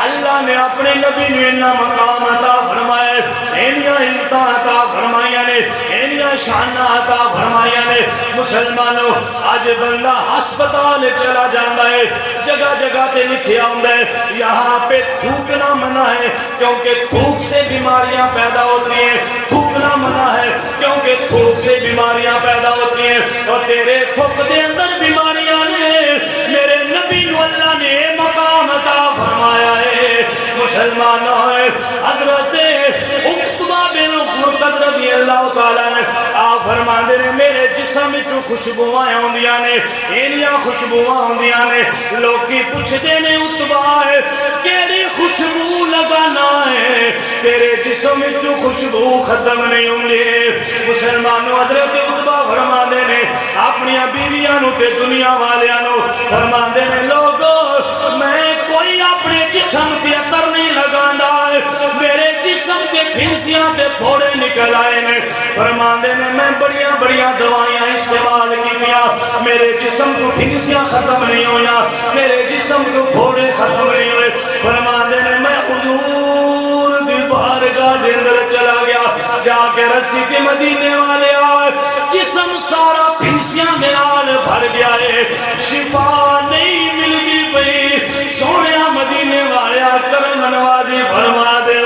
اللہ نے اپنے نبی نے انہا مقام عطا فرمائے انہا عزت عطا فرمائے نے انہا شان عطا فرمائے نے مسلمانوں آج بندہ ہسپتال چلا جاندہ ہے جگہ جگہ تے لکھیا ہوندہ ہے یہاں پہ تھوکنا منع ہے کیونکہ تھوک سے بیماریاں پیدا ہوتی ہیں تھوکنا منع ہے کیونکہ تھوک سے بیماریاں پیدا ہوتی ہیں اور تیرے تھوک دے اندر بیماریاں نے میرے نبی نو اللہ نے مقام عطا فرمایا ہے مسلمانوں حضرت اقتبہ بن قرقد رضی اللہ تعالیٰ نے آپ فرماندے نے میرے جسم میں جو خوشبوئیں ہوندیاں نے انہاں خوشبوئیں ہوندیاں نے لوگ کی پوچھ دینے اقتبہ ہے کیڑی خوشبو لگانا ہے تیرے جسم میں جو خوشبو ختم نہیں ہوندی مسلمانوں حضرت اقتبہ فرماندے نے اپنی بیویاں نو تے دنیا والیاں نو فرماندے نے لوگو میں کوئی اپنے جسم تے اثر نہیں لگانا ہے میرے جسم تے پھنسیاں تے پھوڑے نکل آئے نے فرماندے نے میں بڑیاں دوائیاں استعمال کی دیا میرے جسم کو پھنسیاں ختم نہیں ہویا میرے جسم کو پھوڑے ختم نہیں ہوئے فرماندے نے میں حضور دی بارگاہ دے اندر چلا گیا جا کے رسی کے مدینے والے آئے جسم سارا پھنسیاں دے نال بھر گیا ہے شفا نہیں ملتی پئی سونے مدینے والے کرم نوازی فرما دے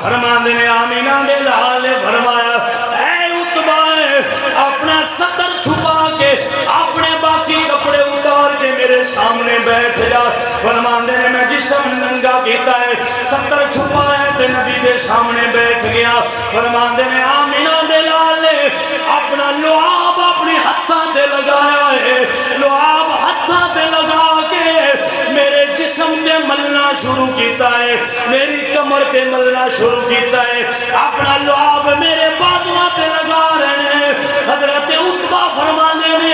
فرما دے نے آمینہ دے لال فرمایا اے اتبا اپنا ستر چھپا کے اپنے باقی کپڑے اتار کے میرے سامنے بیٹھ جا فرماندے نے میں جسم ننگا کیتا ہے ستر چھپا ہے تے نبی دے سامنے بیٹھ گیا فرماندے نے آمینہ دے لالے اپنا لعاب اپنی ہتھاں دے لگایا ہے لعاب ہتھاں دے لگا کے میرے جسم دے ملنا شروع کیتا ہے، میری کمر تے ملنا شروع کیتا ہے، اپنا لعاب میرے بازواں تے لگا رہے ہیں۔ حضرت عتبہ فرمانے نے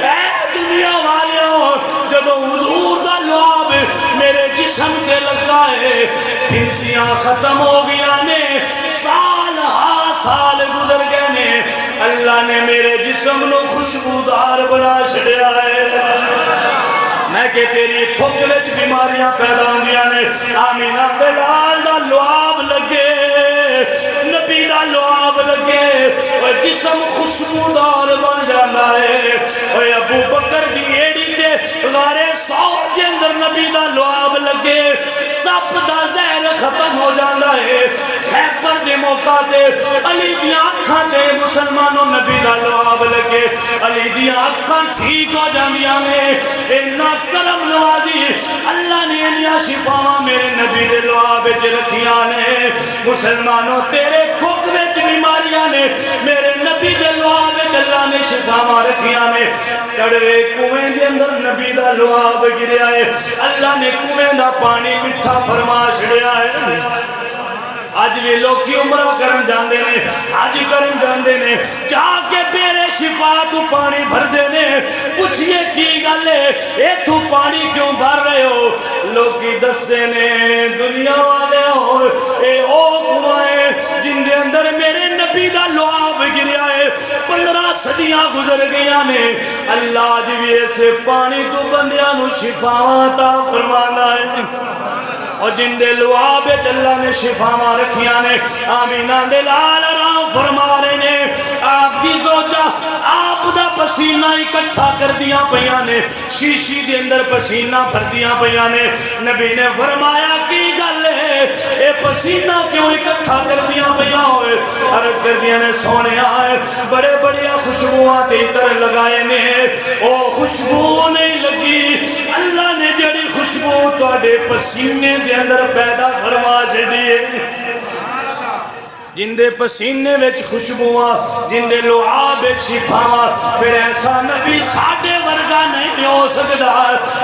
اے دنیا والیوں، جب حضور دا لعاب میرے جسم سے لگا ہے، پھنسیاں ختم ہو گیا نے، سال ہا سال گزر گئے نے، اللہ نے میرے جسم نو خوشبودار بنا چھڑیا ہے۔ میں کہ تیری تھک وچ بیماریاں پیدا ہوندیاں نے، آمینہ دے لال دا لعاب لگے، نبی دا لعاب لگے، وہ جسم خوشبودار بن جانا ہے۔ اوے ابو بکر دی ایڑی تے غارِ ثور دے اندر نبی دا لعاب لگے، سپ دا زہر ختم ہو جانا ہے۔ خیبر دے موقع تے علی دیاں اکھاں تے مسلمانوں نبی دا لعاب لگے، علی دیاں اکھاں ٹھیک ہو جاندیاں نے۔ اینا کرم نوازی اللہ نے انیا شفاواں میرے نبی دے لعاب وچ رکھیاں نے۔ مسلمانوں تیرے کھوک وچ بیماریاں نے، میرے نبی دے لعاب وچ اللہ نے شفاواں رکھیاں نے۔ کڑوے کنویں دے اندر نبی دا لعاب گریا ہے، اللہ نے کنویں دا پانی میٹھا فرما چھڑیا ہے۔ آج بھی لوگ کی عمرہ کرن جاندے نے، حج کرن جاندے نے، جا کے بیرے شفا تو پانی بھر دینے، پوچھئے کی گلے اے تو پانی کیوں بھر رہے ہو؟ لوگ کی دس دینے دنیا والے ہو، اے او کنویں جن دے اندر میرے نبی دا لعاب گریا ہے، 15 صدیاں گزر گیا نے، اللہ آج بھی ایسے پانی تو بندیاں نو شفاواں عطا فرمانا ہے۔ اور جن دے لعاب اللہ نے شفاواں رکھیاں نے، آمینہ دے لال رام فرما رہے نے، آپ دی زوجہ آپ دا پسینہ اکٹھا کر دیاں پیاں نے، شیشی دے اندر پسینہ بھر دیاں پیاں نے۔ نبی نے فرمایا کی گل ہے اے پسینہ کیوں اکٹھا کر دیاں پیاں ہوئے؟ عرض کر دیاں نے سونے آئے بڑے بڑیا خوشبوہاں تیتر لگائے نے، او خوشبو نہیں لگی، اللہ نے جڑی خوشبو توڑے پسینے دے اندر پیدا فرما چھڑیے۔ جن دے پسینے وچ خوشبوواں، جن دے لعاب شفاواں، پھر ایسا نبی ساڑھے ورگا نہیں ہو سکتا۔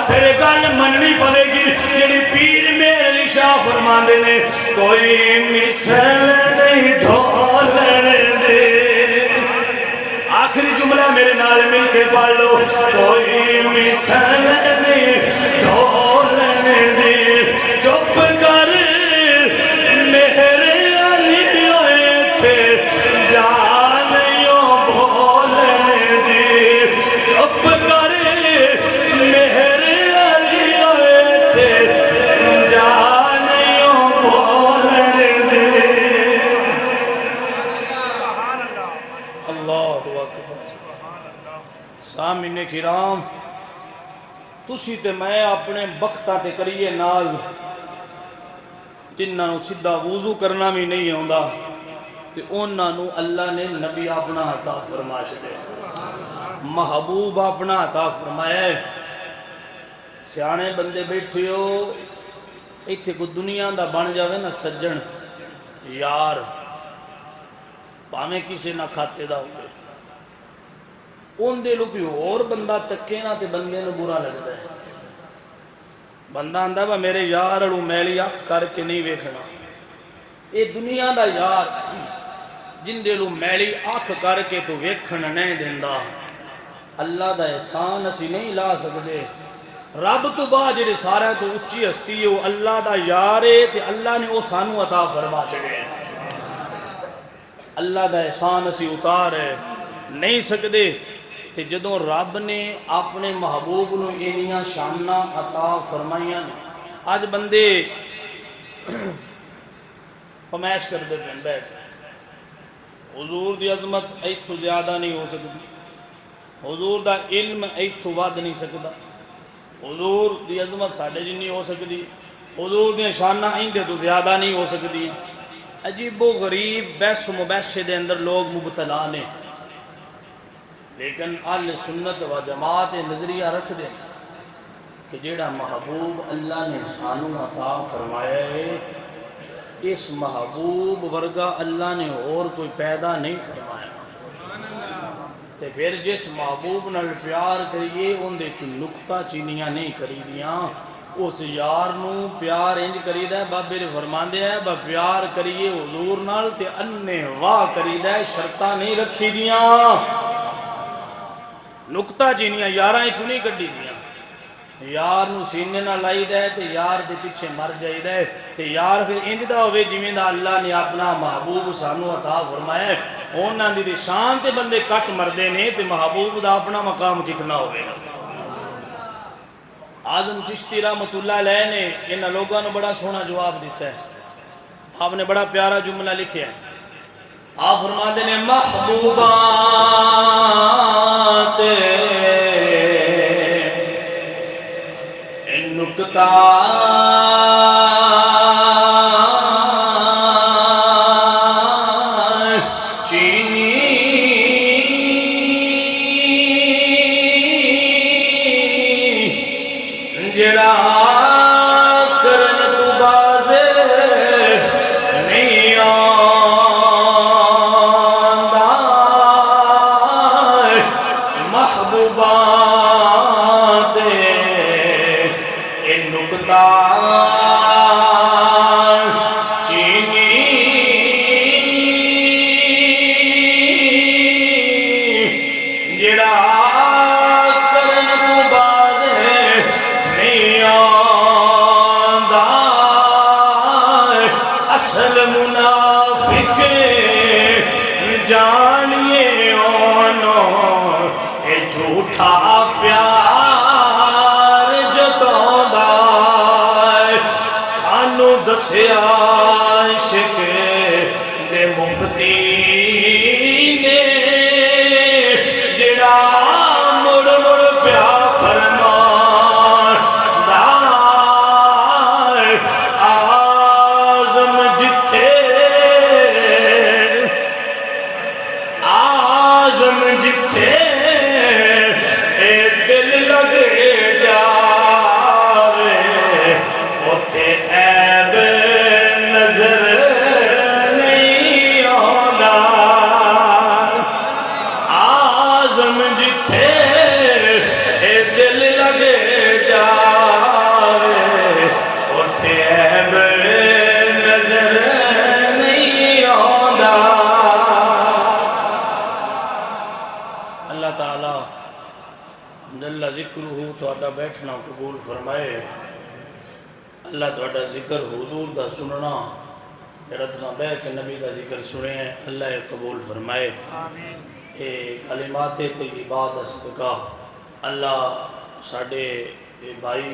پھر گل مننی پڑے گی جڑی پیر میرے علی شاہ فرماندے نے، کوئی مثل نہیں ڈھولنے دے۔ آخری جملہ میرے نال مل کے پڑھ لو، کوئی مثل نہیں ڈھولنے دے، چپ کر میرے علی ہوئے تھے جانیوں بولنے دے، چپ کر میرے علی ہوئے تھے جانیوں بولنے دے۔ اللہ اکبر۔ سامعین کرام، تسی تے میں اپنے بختہ تے کریے نال جنہاں نو سدھا وضو کرنا بھی نہیں ہوندا تے انہاں نو اللہ نے نبی اپنا عطا فرما چھڑے، محبوب اپنا عطا فرمایا ہے۔ سیانے بندے بیٹھے ہو، ایتھے کو دنیا دا بن جاوے نا سجن یار، پاویں کسے نہ کھاتے دا ہوئے، ان دے لو کوئی اور بندہ تکے نا تے بندے نو برا لگتا ہے۔ بندہ آندہ با میرے یار اڑو میلی اکھ کر کے نہیں ویکھنا، اے دنیا دا یار جن دے لو میلی اکھ کر کے تو ویکھن نہیں دیندہ، اللہ دا احسان اسی نہیں لا سکتے۔ رب تو با جڑے سارے تو اچھی ہستی ہو، اللہ دا یار ہے تے اللہ نے او سانو عطا فرما چھڑے، اللہ دا احسان اسی اتار ہے نہیں سکتے۔ تے جدوں رب نے اپنے محبوب نو اینیاں شانہ عطا فرمائیاں نے، آج بندے پمیش کر دے پہن بیٹھ، حضور دی عظمت ایتھو زیادہ نہیں ہو سکتی، حضور دا علم ایتھو ود نہیں سکتا، حضور دی عظمت ساڑھے جن نہیں ہو سکتی، حضور دی شانہ ایندے تو زیادہ نہیں ہو سکتی۔ عجیب و غریب بحث و مباحثے دے اندر لوگ مبتلا نے، لیکن اہل سنت و جماعت نظریہ رکھ دیں کہ جیڑا محبوب اللہ نے سانو عطا فرمایا ہے، اس محبوب ورگا اللہ نے اور کوئی پیدا نہیں فرمایا۔ تے پھر جس محبوب نال پیار کریے ان دے چ نکتہ چینیاں نہیں کری دیاں، اس یار نو پیار انج کریدا ہے، بابے نے فرماندے ہے با پیار کریے حضور نال تے انے واہ کریدا ہے، شرطاں نہیں رکھی دیاں، نکتہ جینیاں یاراں چنی کڈی دیاں، یار نو سینے نہ لائی دے تے یار دے پیچھے مر جائی دے تے یار پھر انج دا ہوئے جویں دا اللہ نے اپنا محبوب سانو عطا فرمایا ہے، انہاں دی شان تے بندے کٹ مردے نے تے محبوب دا اپنا مقام کتنا ہوئے گا۔ اعظم چشتی رحمت اللہ علیہ نے انہاں لوگوں نے بڑا سونا جواب دیتا ہے، آپ نے بڑا پیارا جملہ لکھیا ہے، آپ فرماتے ہیں محبوبات نکتہ جڑا کرن تو بازے نہیں آندا محبوبات اے نکتہ چینی جڑا اصل منافق جانیے انہوں اے جھوٹا پیار جتاؤندا سانو دسیا عشق دے مفتی نے جڑا مڑ مڑ پیار فرماندا آزم جتھے اے دل لگے جاوے اتھے عیب نظر نہیں آندا آزم جتھے اے دل لگے جاوے اتھے عیب نظر نہیں آندا۔ اللہ تعالیٰ جل ذکرہ تہاڈا بیٹھنا قبول فرمائے، اللہ تہاڈا ذکر حضور دا سننا جڑا تساں بیٹھ کے نبی دا ذکر سنے ہیں اللہ قبول فرمائے۔ اے کلمات طیبات صدقہ اللہ ساڈے بھائی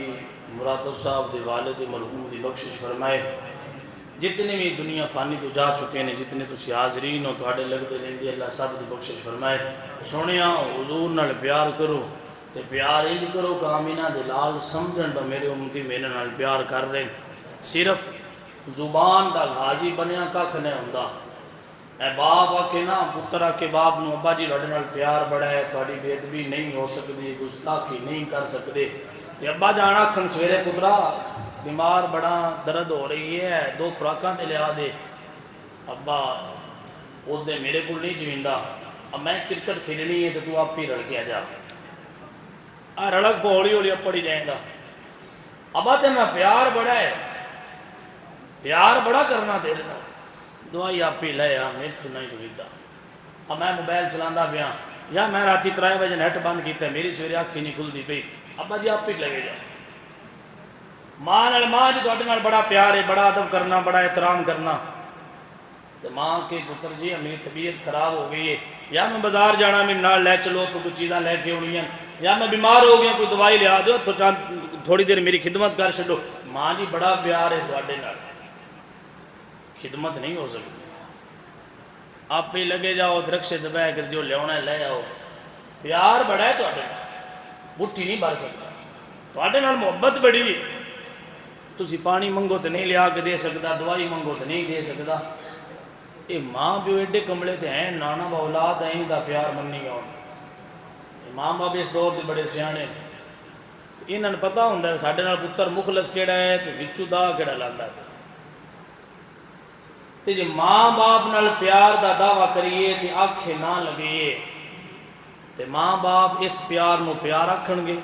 مراتب صاحب دے والد مرحوم دی بخشش فرمائے، جتنے بھی دنیا فانی تو جا چکے ہیں، جتنے تسی حاضرین ہو تہاڈے لگدے لیندے اللہ سب دی بخشش فرمائے۔ سونیاں حضور نال پیار کرو تے پیار انج کرو کہ آمینہ دے لال سمجھن با میرے امتی میرے نال پیار کر رہے ہیں، صرف زبان دا غازی بنیا ککھ نہیں ہوندا۔ اے باپ آکے نا پتر آکے باپ نو ابا جی تہاڈے نال پیار بڑا ہے، تہاڈی بے ادبی نہیں ہو سکتی، گستاخی نہیں کر سکتے تے ابا جان آکھن سویرے پترا بیمار بڑا درد ہو رہی ہے، 2 خوراکاں تے لیا دے، ابا او دے میرے کو نہیں جویندا، اب میں کرکٹ کھیلنی ہے تو تو آپ ہی رڑ کے آ جا، رڑک کو ہولی ہولی اپڑی جائیں گا، ابا تے میں پیار بڑا ہے، پیار بڑا کرنا تیرے نال، دعائی آپ ہی لے آ میرے تو نہیں جویندا، اب میں موبائل چلاندہ پیا یا میں راتی 3 بجے نیٹ بند کیتا ہے، میری سویرے آنکھ ہی نہیں کھلدی پئی، ابا جی آپ ہی لگے جا۔ ماں نال ماں جی تہاڈے نال بڑا پیار ہے، بڑا ادب کرنا، بڑا احترام کرنا، تو ماں کے پتر جی میری طبیعت خراب ہو گئی ہے، یا میں بازار جانا میرے نال لے چلو تو کچھ چیزاں لے کے ہونی ہیں، یا میں بیمار ہو گیا کوئی دوائی لیا دو تو تھوڑی دیر میری خدمت کر چھڈو۔ ماں جی بڑا پیار ہے تہاڈے نال، خدمت نہیں ہو سکتی، آپ ہی لگے جاؤ درخت دبا کر جو لیاونا ہے لے آؤ، پیار بڑا ہے تہاڈے نال، مٹھی نہیں بھر سکتا، تہاڈے نال محبت بڑی ہے، تسی پانی منگو تو نہیں لیا کے دے سکتا، دوائی منگو تو نہیں دے سکتا، اے ماں پیو ایڈے کملے تے ہیں، نانا با اولاد ہیں دا پیار مننی گا، ماں باپ اس دور دے بڑے سیانے، انہاں نے پتہ ہوندا ہے ساڈے نال پتر مخلص کیڑا ہے تے وچوں دا کیڑا لاندا ہے، تے جے ماں باپ نال پیار دا دعویٰ کریے تے آنکھیں نہ لگیے تے ماں باپ اس پیار نو پیار آکھن گے،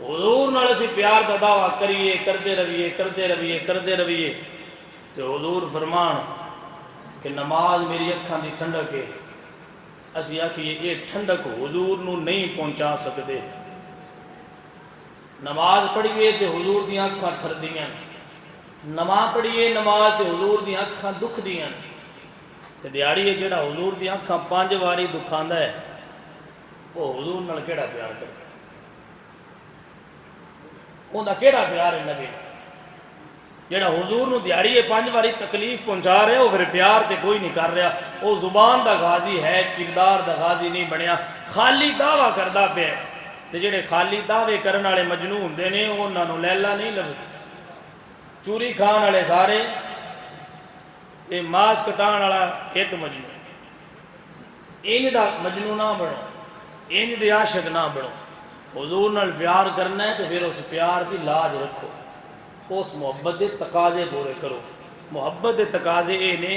حضور نال اسی پیار دا دعویٰ کریے کرتے رویے تو حضور فرمان کہ نماز میری اکھاں دی ٹھنڈک ہے، اسی آکھیے یہ ٹھنڈک حضور نو نہیں پہنچا سکتے۔ نماز پڑھیے تو حضور دیاں اکھاں ٹھر دیاں، نماز پڑھیے نماز تو حضور دیاں اکھاں دکھ دیاں، تے دیاڑی ہے جڑا حضور دیاں اکھاں 5 واری دکھاندا ہے وہ حضور نال کیڑا پیار کرتا ہے؟ اوندا کیڑا پیار ہے نبی نال؟ جڑا حضور نو دیاڑی ہے 5 واری تکلیف پہنچا رہا ہے وہ پھر پیار تے کوئی نہیں کر رہا، وہ زبان دا غازی ہے، کردار دا غازی نہیں بنیا، خالی دعویٰ کردا پیا تے جڑے خالی دعوے کرن والے مجنون ہوندے نے انہاں نوں لیلا نہیں لبدی، چوری کھان والے سارے تے ماس کٹان والا ایک مجنون۔ انج دا مجنون نہ بنو، انج دے عاشق نہ بنو، حضور نال پیار کرنا ہے تو پھر اس پیار دی لاج رکھو، اس محبت دے تقاضے پورے کرو۔ محبت دے تقاضے اے نے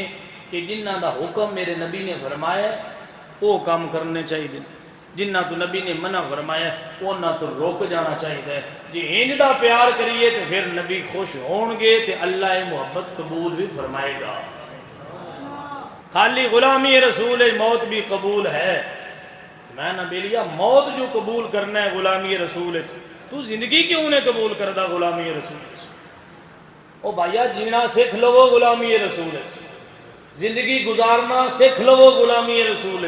کہ جنہ دا حکم میرے نبی نے فرمایا وہ کام کرنے چاہیے، جنہ تو نبی نے منع فرمایا انہاں تو روک جانا چاہیے۔ جی انج دا پیار کریے تو پھر نبی خوش ہون گے تو اللہ یہ محبت قبول بھی فرمائے گا۔ خالی غلامی رسول موت بھی قبول ہے، میں نہ بیلیا موت جو قبول کرنا ہے غلامی رسول تو زندگی کیوں نے قبول کردہ غلامی رسول؟ او بھائیا جینا سکھ لو غلامی رسول، زندگی گزارنا سکھ لو غلامی رسول۔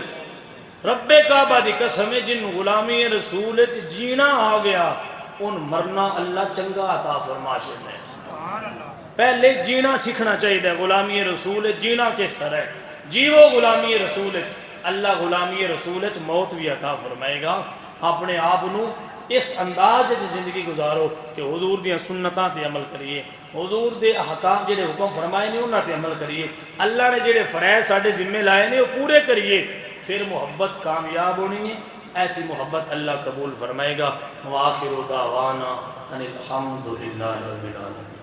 رب کعبہ دی قسم ہے جن غلامی رسول جینا آ گیا ان مرنا اللہ چنگا عطا فرماشے میں۔ پہلے جینا سیکھنا چاہیے، غلامی رسول جینا کس طرح ہے، جیو غلامی رسول، اللہ غلامی رسول موت بھی عطا فرمائے گا۔ اپنے آپ نو اس انداز زندگی گزارو کہ حضور دیاں سنتاں تے عمل کریے، حضور دے احکام جڑے حکم فرمائے نے انہاں تے عمل کریے، اللہ نے جڑے فرائض ساڈے ذمہ لائے نے وہ پورے کریے، پھر محبت کامیاب ہونی ہے۔ ایسی محبت اللہ قبول فرمائے گا۔ وآخر دعوانا ان الحمد للہ رب العالمین۔